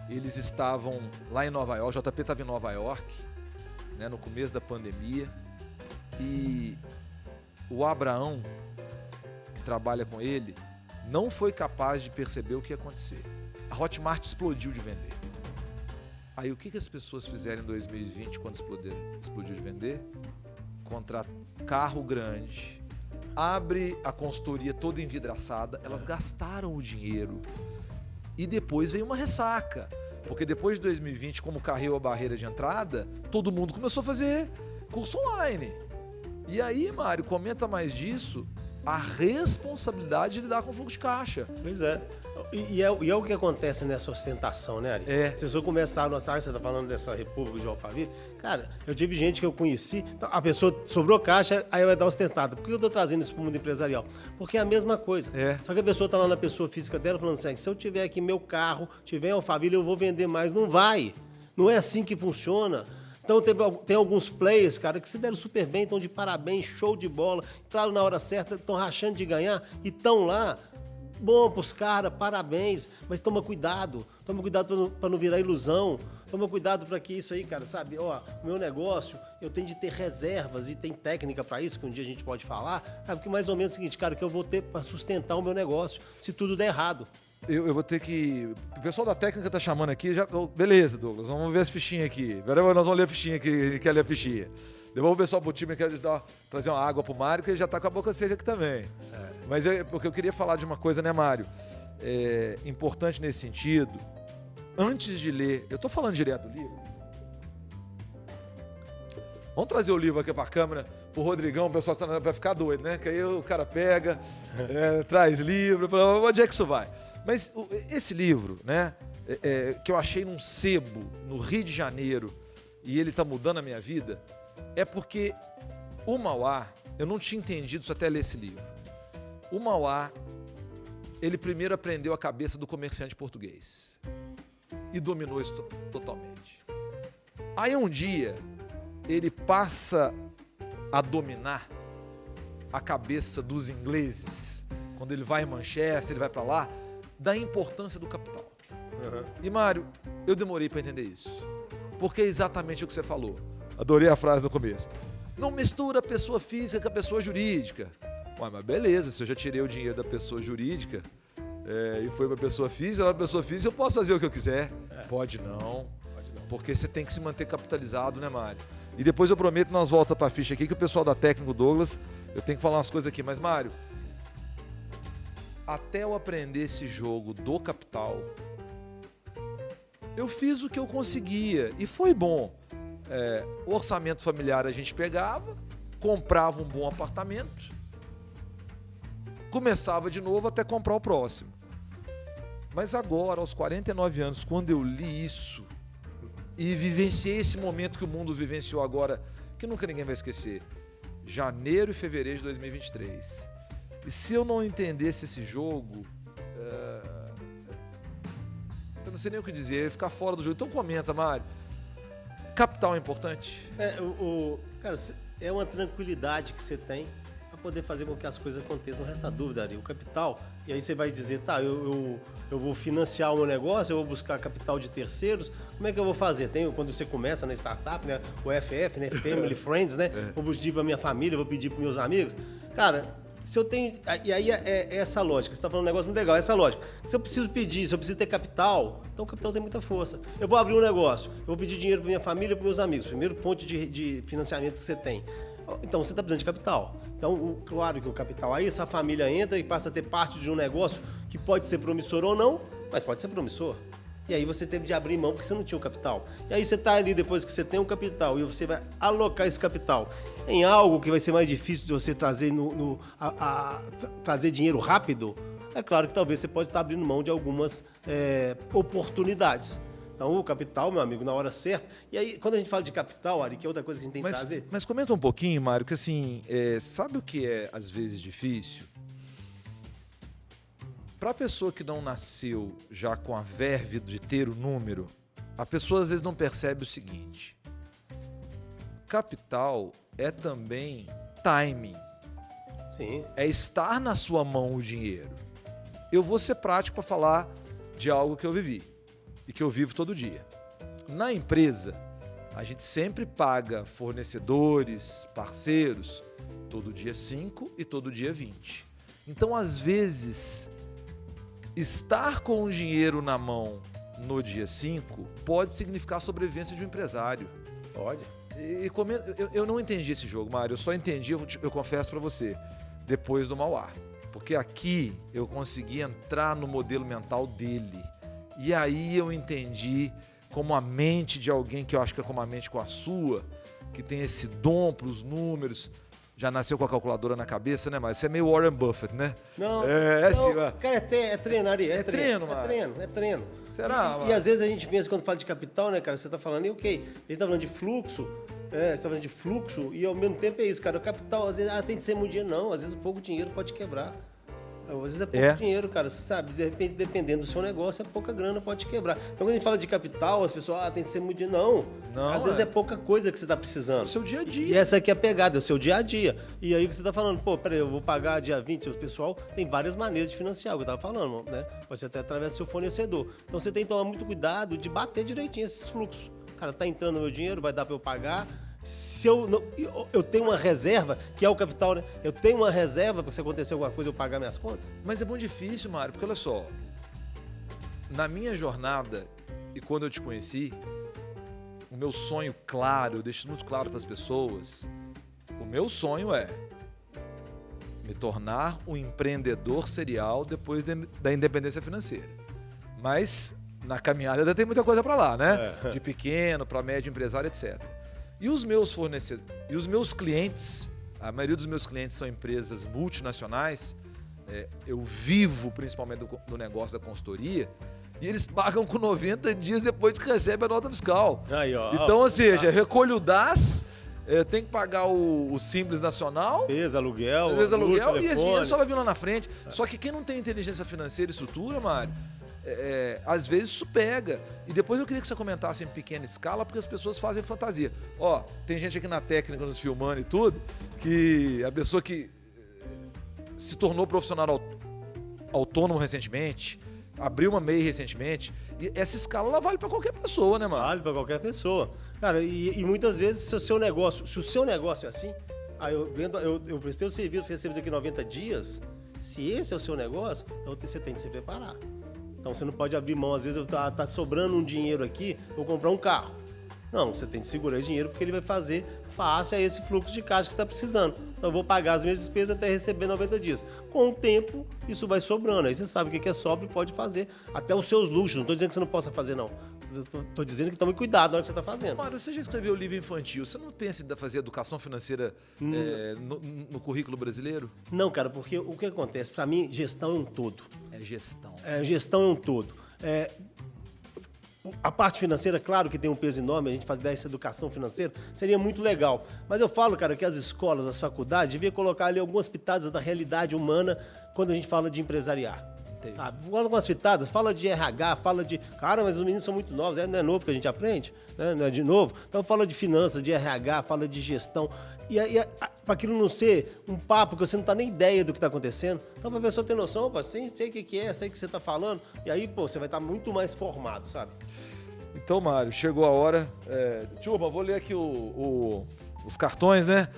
eles estavam lá em Nova York, o JP estava em Nova York, né, no começo da pandemia, e o Abraão, que trabalha com ele, não foi capaz de perceber o que ia acontecer. A Hotmart explodiu de vender. Aí o que as pessoas fizeram em 2020 quando explodiu de vender? Contratar carro grande, abre a consultoria toda envidraçada, elas gastaram o dinheiro e depois veio uma ressaca. Porque depois de 2020, como caiu a barreira de entrada, todo mundo começou a fazer curso online. E aí, Mário, comenta mais disso, a responsabilidade de lidar com o fluxo de caixa. Pois é. E é o que acontece nessa ostentação, né, Ari? Se você começar a notar, você está falando dessa República de Alphaville, cara, eu tive gente que eu conheci, a pessoa sobrou caixa, aí vai dar ostentada. Por que eu estou trazendo isso para o mundo empresarial? Porque é a mesma coisa. Só que a pessoa está lá na pessoa física dela falando assim, se eu tiver aqui meu carro, tiver em Alphaville, eu vou vender mais. Não vai. Não é assim que funciona. Então tem alguns players, cara, que se deram super bem, estão de parabéns, show de bola, entraram na hora certa, estão rachando de ganhar e estão lá. Bom pros caras, parabéns, mas toma cuidado para não virar ilusão, toma cuidado para que isso aí, cara, sabe, meu negócio, eu tenho de ter reservas e tem técnica para isso, que um dia a gente pode falar, porque mais ou menos é o seguinte, cara, que eu vou ter para sustentar o meu negócio, se tudo der errado. Eu vou ter que... O pessoal da técnica tá chamando aqui, já... Beleza, Douglas, vamos ver as fichinhas aqui. Agora nós vamos ler a fichinha aqui, a gente quer ler a fichinha. Devolve o pessoal pro time que quer trazer uma água pro Mário, que ele já tá com a boca seca aqui também. Mas porque eu queria falar de uma coisa, né, Mário? Importante nesse sentido. Antes de ler... Eu tô falando direto do livro. Vamos trazer o livro aqui pra câmera, pro Rodrigão, o pessoal tá pra ficar doido, né? Que aí o cara pega, traz livro, onde é que isso vai? Mas esse livro, né, que eu achei num sebo no Rio de Janeiro e ele tá mudando a minha vida, é porque o Mauá, eu não tinha entendido isso até ler esse livro. O Mauá, ele primeiro aprendeu a cabeça do comerciante português e dominou isso totalmente. Aí um dia, ele passa a dominar a cabeça dos ingleses. Quando ele vai em Manchester, ele vai para lá, da importância do capital. E, Mário, eu demorei para entender isso. Porque é exatamente o que você falou. Adorei a frase no começo. Não mistura a pessoa física com a pessoa jurídica. Ué, mas beleza, se eu já tirei o dinheiro da pessoa jurídica e foi para a pessoa física, lá para a pessoa física eu posso fazer o que eu quiser. Pode não. Porque você tem que se manter capitalizado, né, Mário? E depois eu prometo que nós voltamos para a ficha aqui, que o pessoal da técnica, o Douglas, eu tenho que falar umas coisas aqui. Mas, Mário, até eu aprender esse jogo do capital, eu fiz o que eu conseguia e foi bom. O orçamento familiar a gente pegava, comprava um bom apartamento, começava de novo até comprar o próximo. Mas agora, aos 49 anos, quando eu li isso e vivenciei esse momento que o mundo vivenciou agora, que nunca ninguém vai esquecer, janeiro e fevereiro de 2023. E se eu não entendesse esse jogo, eu não sei nem o que dizer, eu ia ficar fora do jogo. Então comenta, Mário. Capital é importante? Cara, é uma tranquilidade que você tem para poder fazer com que as coisas aconteçam. Não resta dúvida, Ari. O capital, e aí você vai dizer, tá, eu vou financiar o meu negócio, eu vou buscar capital de terceiros, como é que eu vou fazer? Quando você começa na startup, né, o FF, né, Family Friends, né, vou pedir para minha família, vou pedir para meus amigos. Cara, se eu tenho... E aí é essa lógica, você está falando um negócio muito legal, essa lógica. Se eu preciso pedir, se eu preciso ter capital, então o capital tem muita força. Eu vou abrir um negócio, eu vou pedir dinheiro para minha família e para meus amigos, primeiro fonte de financiamento que você tem. Então você está precisando de capital. Então, claro que o capital, aí essa família entra e passa a ter parte de um negócio que pode ser promissor ou não, mas pode ser promissor. E aí você teve de abrir mão porque você não tinha o capital. E aí você está ali depois que você tem o capital e você vai alocar esse capital em algo que vai ser mais difícil de você trazer, trazer dinheiro rápido, é claro que talvez você pode estar abrindo mão de algumas oportunidades. Então o capital, meu amigo, na hora certa. E aí, quando a gente fala de capital, Ari, que é outra coisa que a gente tem que trazer... Mas comenta um pouquinho, Mário, que assim, sabe o que é às vezes difícil? Para a pessoa que não nasceu já com a verve de ter o número, a pessoa às vezes não percebe o seguinte: capital é também timing. Sim. É estar na sua mão o dinheiro. Eu vou ser prático para falar de algo que eu vivi e que eu vivo todo dia. Na empresa, a gente sempre paga fornecedores, parceiros, todo dia 5 e todo dia 20. Então, às vezes, estar com o dinheiro na mão no dia 5 pode significar a sobrevivência de um empresário. Pode. Eu não entendi esse jogo, Mário. Eu só entendi, eu confesso para você, depois do Mauá. Porque aqui eu consegui entrar no modelo mental dele. E aí eu entendi como a mente de alguém que eu acho que é como a mente com a sua, que tem esse dom para os números, já nasceu com a calculadora na cabeça, né? Mas você é meio Warren Buffett, né? Não, assim, cara, é treino, Ari. É treino, mano. É treino. Será? E às vezes a gente pensa, quando fala de capital, né, cara? Você tá falando, e ok, a gente tá falando de fluxo, você tá falando de fluxo, e ao mesmo tempo é isso, cara. O capital, às vezes, tem que ser muito dinheiro, não. Às vezes pouco dinheiro pode quebrar. Às vezes é pouco dinheiro, cara, você sabe, dependendo do seu negócio, é pouca grana, pode quebrar. Então quando a gente fala de capital, as pessoas, tem que ser muito dinheiro. Não, às vezes é pouca coisa que você está precisando. É o seu dia a dia. E essa aqui é a pegada, é o seu dia a dia. E aí o que você está falando, pô, peraí, eu vou pagar dia 20, o pessoal tem várias maneiras de financiar, o que eu estava falando, né? Pode ser até através do seu fornecedor. Então você tem que tomar muito cuidado de bater direitinho esses fluxos. Cara, tá entrando meu dinheiro, vai dar para eu pagar. Se eu tenho uma reserva, que é o capital, né? Eu tenho uma reserva para se acontecer alguma coisa eu pagar minhas contas? Mas é muito difícil, Mário, porque olha só, na minha jornada e quando eu te conheci, o meu sonho claro, eu deixo muito claro para as pessoas, o meu sonho é me tornar um empreendedor serial depois da independência financeira. Mas na caminhada ainda tem muita coisa para lá, né? De pequeno para médio empresário, etc. E os meus fornecedores, e os meus clientes, a maioria dos meus clientes são empresas multinacionais, eu vivo principalmente do negócio da consultoria, e eles pagam com 90 dias depois que recebem a nota fiscal. Aí, ó, então, ou seja, recolho o DAS, tem que pagar o Simples Nacional, aluguel, e esse dinheiro só vai vir lá na frente. Só que quem não tem inteligência financeira e estrutura, Mário, às vezes isso pega. E depois eu queria que você comentasse em pequena escala, porque as pessoas fazem fantasia. Ó, tem gente aqui na técnica nos filmando e tudo, que a pessoa que se tornou profissional autônomo recentemente, abriu uma MEI recentemente, e essa escala ela vale para qualquer pessoa, né, mano? Vale para qualquer pessoa. Cara, e muitas vezes se o seu negócio é assim, aí eu prestei o serviço, recebo daqui 90 dias, se esse é o seu negócio, então você tem que se preparar. Então você não pode abrir mão, às vezes tá sobrando um dinheiro aqui, vou comprar um carro. Não, você tem que segurar esse dinheiro porque ele vai fazer face a esse fluxo de caixa que você está precisando. Então eu vou pagar as minhas despesas até receber 90 dias. Com o tempo, isso vai sobrando. Aí você sabe o que é sobra e pode fazer até os seus luxos. Não estou dizendo que você não possa fazer, não. Estou dizendo que tome cuidado na hora que você está fazendo. Mário, você já escreveu livro infantil. Você não pensa em fazer educação financeira no currículo brasileiro? Não, cara, porque o que acontece? Para mim, gestão é um todo. É gestão. Gestão é um todo. A parte financeira, claro que tem um peso enorme, a gente fazer essa educação financeira seria muito legal. Mas eu falo, cara, que as escolas, as faculdades, deviam colocar ali algumas pitadas da realidade humana quando a gente fala de empresariar. Algumas pitadas, fala de RH, fala de... Cara, mas os meninos são muito novos, não é novo que a gente aprende, né? Não é de novo. Então fala de finanças, de RH, fala de gestão. E para aquilo não ser um papo que você não tá nem ideia do que está acontecendo. Então para a pessoa ter noção, pô, sei o que é, sei o que você está falando. E aí, pô, você vai estar muito mais formado, sabe? Então, Mário, chegou a hora. Turma, vou ler aqui os cartões, né?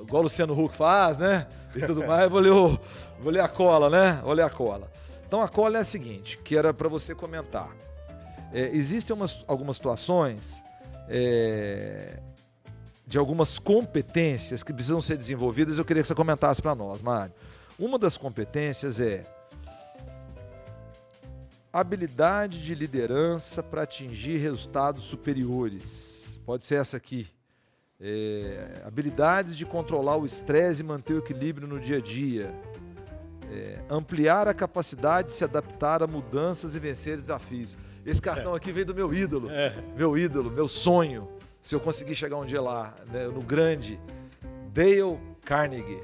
Igual o Luciano Huck faz, né? E tudo mais. Vou ler a cola, né? Vou ler a cola. Então, a cola é a seguinte, que era para você comentar. Existem algumas situações de algumas competências que precisam ser desenvolvidas. Eu queria que você comentasse para nós, Mário. Uma das competências é habilidade de liderança para atingir resultados superiores. Pode ser essa aqui. Habilidades de controlar o estresse e manter o equilíbrio no dia a dia. Ampliar a capacidade de se adaptar a mudanças e vencer desafios. Esse cartão aqui veio do meu ídolo. Meu ídolo, meu sonho. Se eu conseguir chegar um dia lá, né, no grande Dale Carnegie.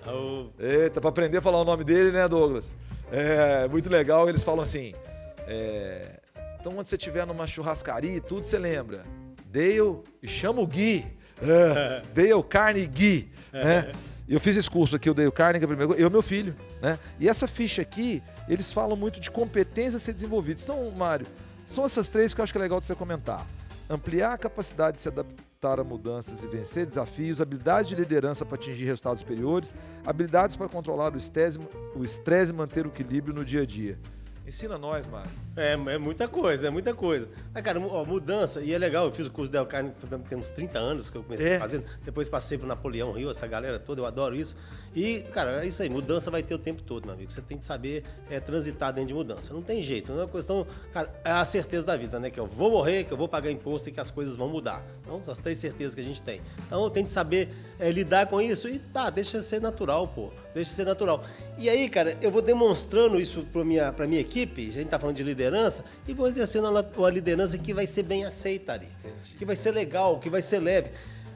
Eita, para aprender a falar o nome dele, né, Douglas? Muito legal, eles falam assim... Então, quando você estiver numa churrascaria e tudo, você lembra. Dale, e chama o Gui. Dale Carnegie. Né? Eu fiz esse curso aqui, o Dale Carnegie, primeiro, eu e meu filho. Né? E essa ficha aqui, eles falam muito de competências a ser desenvolvidas. Então, Mário, são essas três que eu acho que é legal de você comentar. Ampliar a capacidade de se adaptar a mudanças e vencer desafios, habilidade de liderança para atingir resultados superiores, habilidades para controlar o estresse e manter o equilíbrio no dia a dia. Ensina nós, Mário. É muita coisa, é muita coisa. Mas, cara, mudança, e é legal, eu fiz o curso de Delcarne, tem uns 30 anos que eu comecei fazendo, depois passei pro Napoleão Rio, essa galera toda, eu adoro isso. E, cara, é isso aí, mudança vai ter o tempo todo, meu amigo. Você tem que saber transitar dentro de mudança. Não tem jeito, não é uma questão, cara, é a certeza da vida, né? Que eu vou morrer, que eu vou pagar imposto e que as coisas vão mudar. Então, são as 3 certezas que a gente tem. Então, tem que saber lidar com isso e deixa ser natural, pô. Deixa ser natural. E aí, cara, eu vou demonstrando isso pra minha equipe, a gente tá falando de liderança, e vou exercendo uma liderança que vai ser bem aceita ali. Entendi. Que vai ser legal, que vai ser leve.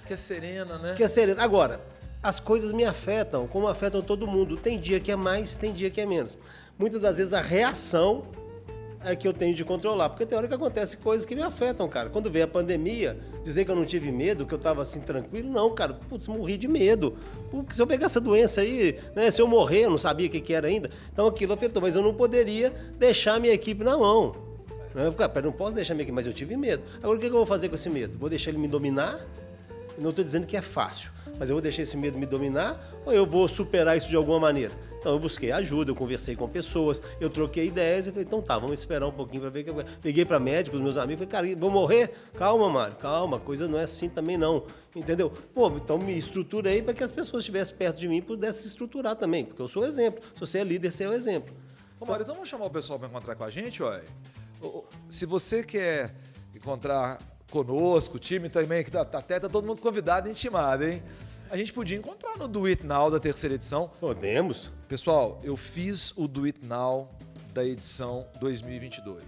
Que é serena, né? Que é serena. Agora, as coisas me afetam, como afetam todo mundo. Tem dia que é mais, tem dia que é menos. Muitas das vezes a reação é que eu tenho de controlar, porque tem hora que acontece coisas que me afetam, cara. Quando veio a pandemia, dizer que eu não tive medo, que eu tava assim tranquilo, não, cara, putz, morri de medo. Porque se eu pegar essa doença aí, né, se eu morrer, eu não sabia o que era ainda, então aquilo afetou, mas eu não poderia deixar a minha equipe na mão. Eu não posso deixar a minha equipe, mas eu tive medo. Agora o que eu vou fazer com esse medo? Vou deixar ele me dominar? Eu não estou dizendo que é fácil, mas eu vou deixar esse medo me dominar ou eu vou superar isso de alguma maneira? Então eu busquei ajuda, eu conversei com pessoas, eu troquei ideias e falei, então tá, vamos esperar um pouquinho para ver o que eu... Liguei para médicos, meus amigos, falei, cara, vou morrer? Calma, Mário, calma, a coisa não é assim também não, entendeu? Pô, então me estruturei para que as pessoas estivessem perto de mim e pudessem se estruturar também, porque eu sou o exemplo, se você é líder, você é o exemplo. Ô, Mário, então vamos chamar o pessoal para encontrar com a gente, ó. Se você quer encontrar conosco, o time também, que até tá todo mundo convidado e intimado, hein? A gente podia encontrar no Do It Now da 3ª edição. Podemos. Pessoal, eu fiz o Do It Now da edição 2022.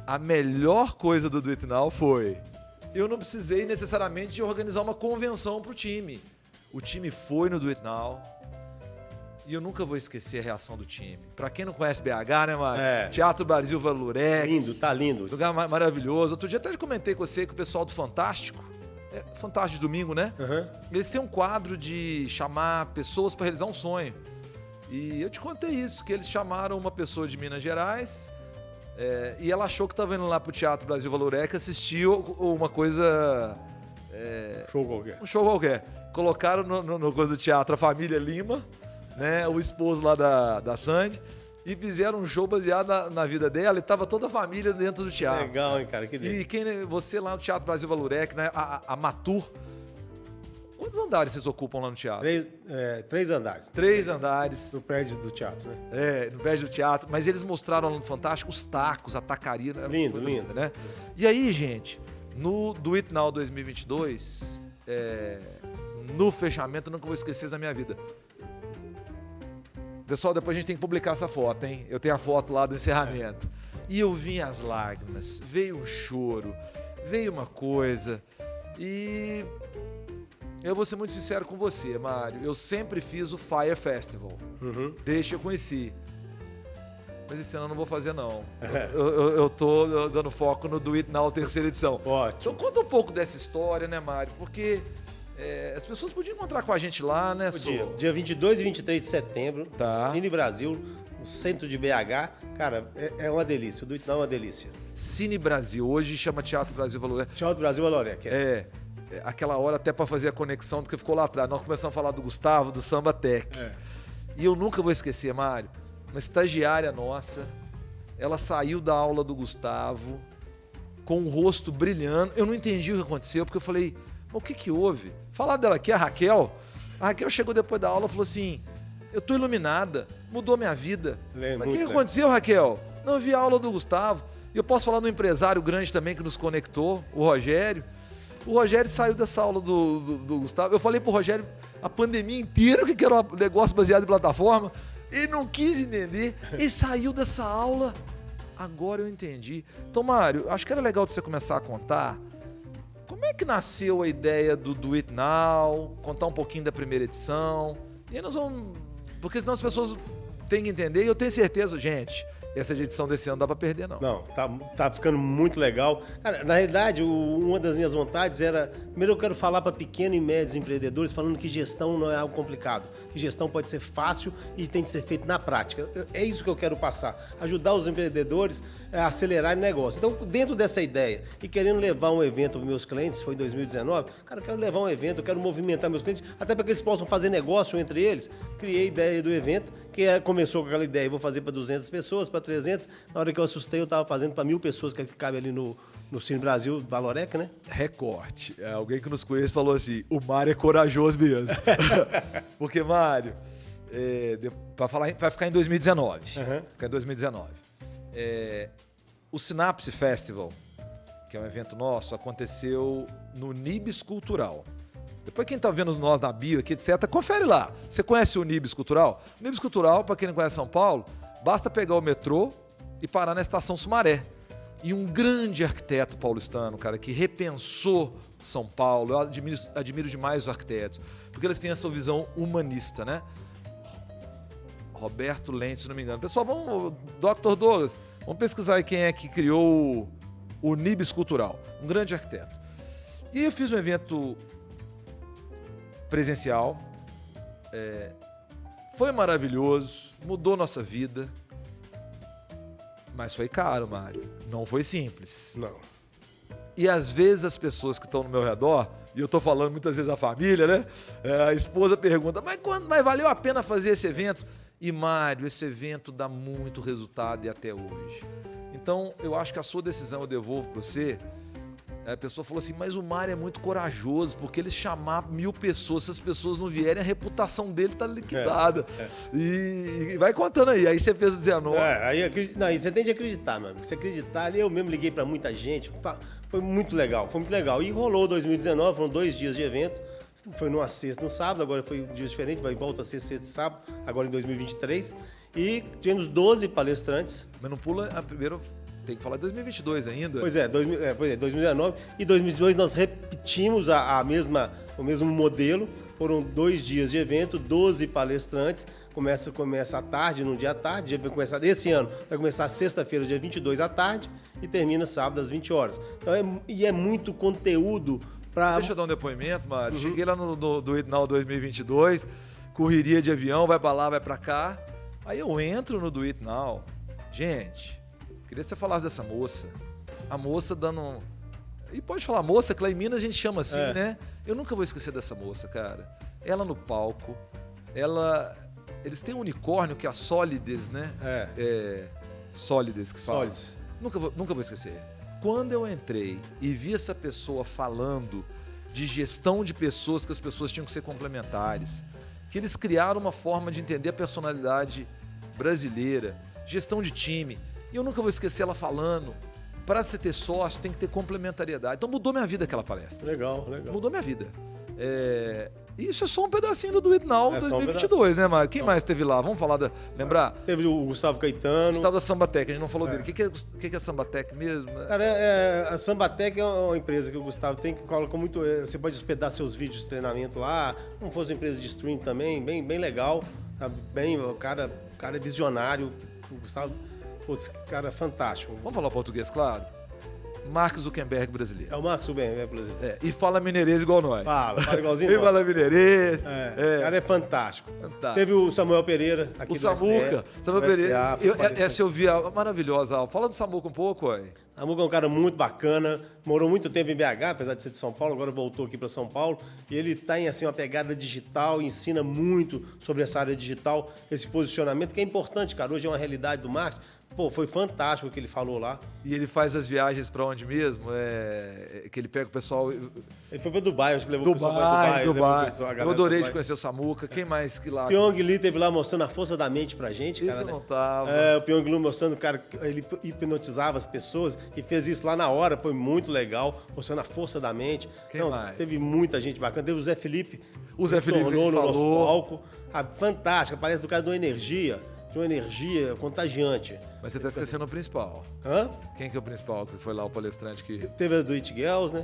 A melhor coisa do Do It Now foi... eu não precisei necessariamente de organizar uma convenção pro time. O time foi no Do It Now. E eu nunca vou esquecer a reação do time. Pra quem não conhece BH, né, Mário? Teatro Brasil Valurec. Lindo, tá lindo. Lugar maravilhoso. Outro dia até comentei com você que o pessoal do Fantástico, Fantástico de Domingo, né? Uhum. Eles têm um quadro de chamar pessoas para realizar um sonho. E eu te contei isso, que eles chamaram uma pessoa de Minas Gerais e ela achou que estava indo lá pro Teatro Brasil Valurec assistir uma coisa... show qualquer. Um show qualquer. Colocaram no coisa do teatro a família Lima, né, o esposo lá da Sandy, e fizeram um show baseado na vida dela, e tava toda a família dentro do teatro. Legal, hein, cara, que lindo. E você lá no Teatro Brasil Valurec, né, a Matur, quantos andares vocês ocupam lá no teatro? 3 andares. 3 andares. No prédio do teatro, né? No prédio do teatro, mas eles mostraram lá no Fantástico os tacos, a tacaria. Lindo. Né? E aí, gente, no Do It Now 2022, no fechamento, eu nunca vou esquecer da minha vida. Pessoal, depois a gente tem que publicar essa foto, hein? Eu tenho a foto lá do encerramento. E eu vi as lágrimas, veio um choro, veio uma coisa. E eu vou ser muito sincero com você, Mário. Eu sempre fiz o Fire Festival. Uhum. Desde que eu conheci. Mas esse ano eu não vou fazer, não. Eu tô dando foco no Do It Now 3ª edição. Ótimo. Então conta um pouco dessa história, né, Mário? Porque... as pessoas podiam encontrar com a gente lá, né, Podia. Dia 22 e 23 de setembro, tá. Cine Brasil, no centro de BH. Cara, é uma delícia, o Do It Now é uma delícia. Cine Brasil, hoje chama Teatro Brasil Valorec. Teatro Brasil Valorec, aquela hora até para fazer a conexão do que ficou lá atrás. Nós começamos a falar do Gustavo, do Samba Tech. E eu nunca vou esquecer, Mário, uma estagiária nossa, ela saiu da aula do Gustavo com o rosto brilhando. Eu não entendi o que aconteceu, porque eu falei... o que houve? Falar dela aqui, a Raquel chegou depois da aula e falou assim, eu tô iluminada, mudou minha vida. Mas o que aconteceu, Raquel? Não, eu vi a aula do Gustavo. E eu posso falar do empresário grande também que nos conectou, o Rogério. O Rogério saiu dessa aula do Gustavo. Eu falei pro Rogério a pandemia inteira o que era um negócio baseado em plataforma. Ele não quis entender. Ele saiu dessa aula. Agora eu entendi. Então, Mário, acho que era legal você começar a contar como é que nasceu a ideia do Do It Now, contar um pouquinho da primeira edição. E aí nós vamos... porque senão as pessoas têm que entender, e eu tenho certeza, gente, essa edição desse ano não dá pra perder, não. Não, tá ficando muito legal. Cara, na realidade, uma das minhas vontades era... primeiro eu quero falar para pequenos e médios empreendedores, falando que gestão não é algo complicado. Que gestão pode ser fácil e tem que ser feito na prática. É isso que eu quero passar. Ajudar os empreendedores a acelerar o negócio. Então, dentro dessa ideia e querendo levar um evento para meus clientes, foi em 2019, cara, eu quero levar um evento, eu quero movimentar meus clientes, até para que eles possam fazer negócio entre eles. Criei a ideia do evento, que começou com aquela ideia, vou fazer para 200 pessoas, para 300. Na hora que eu assustei, eu estava fazendo para 1.000 pessoas, que cabe ali no Cine Brasil, Valorec, né? Recorte. Alguém que nos conhece falou assim, o Mário é corajoso mesmo. Porque, Mário, vai ficar em 2019. Uhum. Ficar em 2019. O Synapse Festival, que é um evento nosso, aconteceu no Nibis Cultural. Depois quem tá vendo nós na bio aqui, etc., confere lá. Você conhece o Nibis Cultural? O Nibis Cultural, para quem não conhece São Paulo, basta pegar o metrô e parar na Estação Sumaré. E um grande arquiteto paulistano, cara, que repensou São Paulo, eu admiro demais os arquitetos, porque eles têm essa visão humanista, né? Roberto Lente, se não me engano. Pessoal, Dr. Douglas, vamos pesquisar aí quem é que criou o Nibis Cultural. Um grande arquiteto. E eu fiz um evento presencial. Foi maravilhoso, mudou nossa vida. Mas foi caro, Mário. Não foi simples. Não. E às vezes as pessoas que estão no meu redor, e eu tô falando muitas vezes a família, né? A esposa pergunta, mas valeu a pena fazer esse evento? E, Mário, esse evento dá muito resultado e até hoje. Então, eu acho que a sua decisão eu devolvo para você. A pessoa falou assim, mas o Mário é muito corajoso, porque ele chamar 1.000 pessoas, se as pessoas não vierem, a reputação dele tá liquidada. E vai contando aí. Aí você fez o 19. Aí você tem de acreditar, mano. Se acreditar ali, eu mesmo liguei pra muita gente. Foi muito legal, foi muito legal. E rolou 2019, foram 2 dias de evento. Foi numa sexta, no sábado, agora foi um dia diferente, vai volta a ser sexta e sábado, agora em 2023. E tivemos 12 palestrantes. Mas não pula a primeira... Tem que falar de 2022 ainda. Pois é, 2019. E 2022 nós repetimos o mesmo modelo. Foram 2 dias de evento, 12 palestrantes. Começa à tarde, num dia à tarde. Vai começar, esse ano vai começar sexta-feira, dia 22 à tarde. E termina sábado às 20 horas. Então, é muito conteúdo para... Deixa eu dar um depoimento, Mário. Cheguei lá do Itnal 2022, correria de avião, vai pra lá, vai pra cá. Aí eu entro no do Itnal. Gente... Queria que você falasse dessa moça. A moça dando... E pode falar moça, que lá em Minas a gente chama assim, né? Eu nunca vou esquecer dessa moça, cara. Ela no palco, eles têm um unicórnio que é a Solides, né? Solides que fala. Solides. Nunca vou esquecer. Quando eu entrei e vi essa pessoa falando de gestão de pessoas, que as pessoas tinham que ser complementares, que eles criaram uma forma de entender a personalidade brasileira, gestão de time... E eu nunca vou esquecer ela falando, para você ter sócio, tem que ter complementariedade. Então mudou minha vida aquela palestra. Legal. Mudou minha vida. Isso é só um pedacinho do Itnal 2022, né, Mário? Quem mais teve lá? Vamos falar lembrar? Teve o Gustavo Caetano. Gustavo da Sambatec, a gente não falou dele. O que é a Sambatec mesmo? Cara, a Sambatec é uma empresa que o Gustavo tem, que coloca muito... Você pode hospedar seus vídeos de treinamento lá, como fosse uma empresa de stream também, bem legal. Tá bem, o cara é visionário. O Gustavo... Putz, cara, fantástico. Vamos falar português, claro? Mark Zuckerberg brasileiro. É o Mark Zuckerberg brasileiro. E fala mineirês igual nós. Fala igualzinho nós. E fala mineirês. O cara é fantástico. Teve o Samuel Pereira aqui do Samuca. Samuel Pereira. Essa eu vi, maravilhosa. Fala do Samuca um pouco, aí. Samuca é um cara muito bacana, morou muito tempo em BH, apesar de ser de São Paulo, agora voltou aqui para São Paulo. E ele tem assim, uma pegada digital, ensina muito sobre essa área digital, esse posicionamento, que é importante, cara. Hoje é uma realidade do marketing. Pô, foi fantástico o que ele falou lá. E ele faz as viagens pra onde mesmo? Que ele pega o pessoal... Ele foi pra Dubai, acho que levou o pessoal pra Dubai. Eu adorei de conhecer o Samuca. Quem mais que lá? O Pyong Lee teve lá mostrando a força da mente pra gente, cara. Isso não tava. O Pyong Lee mostrando, cara, ele hipnotizava as pessoas e fez isso lá na hora, foi muito legal, mostrando a força da mente. Quem mais? Teve muita gente bacana. Teve o Zé Felipe. O Zé Felipe tornou no falou. Nosso palco. Fantástica, parece do cara de uma energia contagiante. Mas você tá esquecendo o principal. Hã? Quem que é o principal? Que foi lá o palestrante que... Teve a do It Girls, né?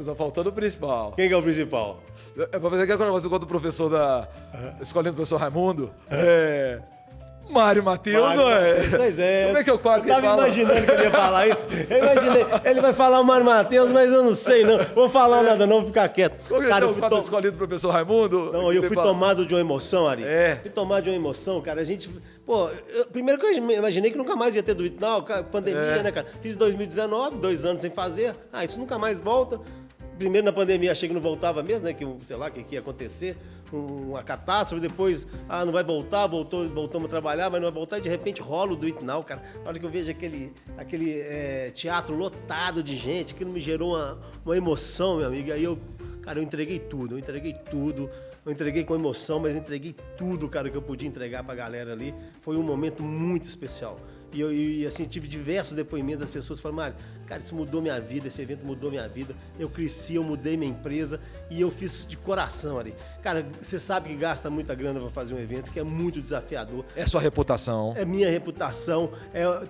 Tá faltando o principal. Quem que é o principal? Você quer quando você conta o professor da escolinha do professor Raimundo? Mário Matheus, Pois é. Como é que é o quadro que ele fala? Eu tava imaginando que ele ia falar isso. Eu imaginei. Ele vai falar o Mário Matheus, mas eu não sei, não. Vou falar nada, não, vou ficar quieto. Cara, eu fui da escolinha do professor Raimundo? Não, eu fui tomado de uma emoção, Ari. Fui tomado de uma emoção, cara. A gente... Pô, primeiro que eu imaginei que nunca mais ia ter do Itnal, pandemia, né, cara? Fiz 2019, 2 anos sem fazer. Isso nunca mais volta. primeiro na pandemia achei que não voltava mesmo, né? Que sei lá o que ia acontecer, uma catástrofe, depois, não vai voltar, voltamos a trabalhar, mas não vai voltar, e de repente rola o Do It Now, cara. Na hora que eu vejo aquele teatro lotado de gente, aquilo me gerou uma emoção, meu amigo. Aí eu entreguei tudo, eu entreguei com emoção, mas eu entreguei tudo, cara, que eu podia entregar pra galera ali. Foi um momento muito especial. E assim, tive diversos depoimentos das pessoas falando, Mário, cara, isso mudou minha vida, esse evento mudou minha vida, eu cresci, eu mudei minha empresa e eu fiz de coração ali. Cara, você sabe que gasta muita grana para fazer um evento, que é muito desafiador. É sua reputação. É minha reputação,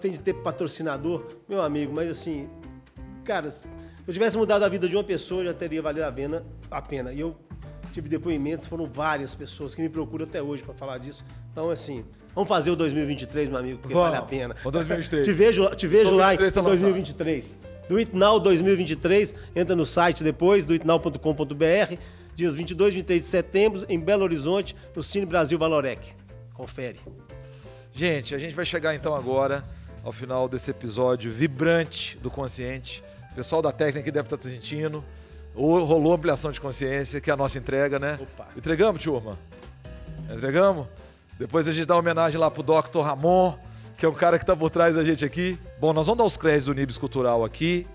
tem de ter patrocinador, meu amigo, mas assim, cara, se eu tivesse mudado a vida de uma pessoa, já teria valido a pena. E eu tive depoimentos, foram várias pessoas que me procuram até hoje para falar disso. Então, assim, vamos fazer o 2023, meu amigo, porque vale a pena. O 2023. Te vejo lá em 2023. Do It Now 2023, entra no site depois, doitnow.com.br, dias 22 e 23 de setembro, em Belo Horizonte, no Cine Brasil Valorec. Confere. Gente, a gente vai chegar então agora ao final desse episódio vibrante do Consciente. O pessoal da técnica deve estar sentindo. Rolou ampliação de consciência, que é a nossa entrega, né? Opa. Entregamos, turma? Entregamos? Depois a gente dá uma homenagem lá pro Dr. Ramon, que é um cara que tá por trás da gente aqui. Bom, nós vamos dar os créditos do Nibis Cultural aqui,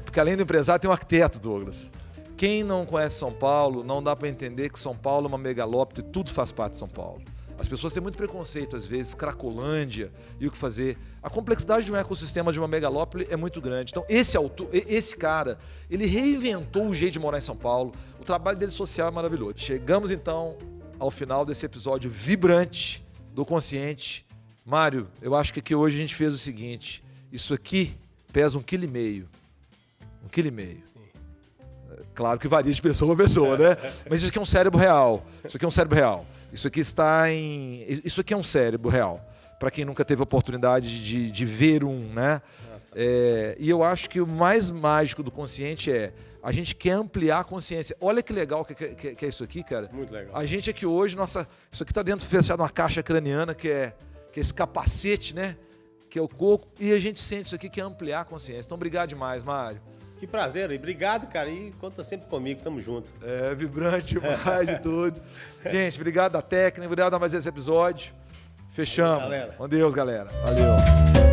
porque além do empresário tem um arquiteto, Douglas. Quem não conhece São Paulo, não dá para entender que São Paulo é uma megalópole e tudo faz parte de São Paulo. As pessoas têm muito preconceito, às vezes, Cracolândia e o que fazer. A complexidade de um ecossistema de uma megalópole é muito grande. Então, esse cara, ele reinventou o jeito de morar em São Paulo. O trabalho dele social é maravilhoso. Chegamos, então, ao final desse episódio vibrante do Consciente. Mário, eu acho que aqui hoje a gente fez o seguinte. Isso aqui pesa 1,5 kg. 1,5 kg. Claro que varia de pessoa para pessoa, né? Mas isso aqui é um cérebro real. Isso aqui é um cérebro real. Isso aqui é um cérebro real. Para quem nunca teve a oportunidade de ver né? E eu acho que o mais mágico do Consciente a gente quer ampliar a consciência. Olha que legal que é isso aqui, cara. Muito legal. A gente aqui hoje, isso aqui tá dentro, fechado numa caixa craniana, que é esse capacete, né? Que é o coco. E a gente sente isso aqui, que é ampliar a consciência. Então, obrigado demais, Mário. Que prazer, e obrigado, cara, e conta sempre comigo, tamo junto. Vibrante demais de tudo. Gente, obrigado da técnica, obrigado a mais esse episódio. Fechamos. Valeu, galera. Com Deus, galera. Valeu.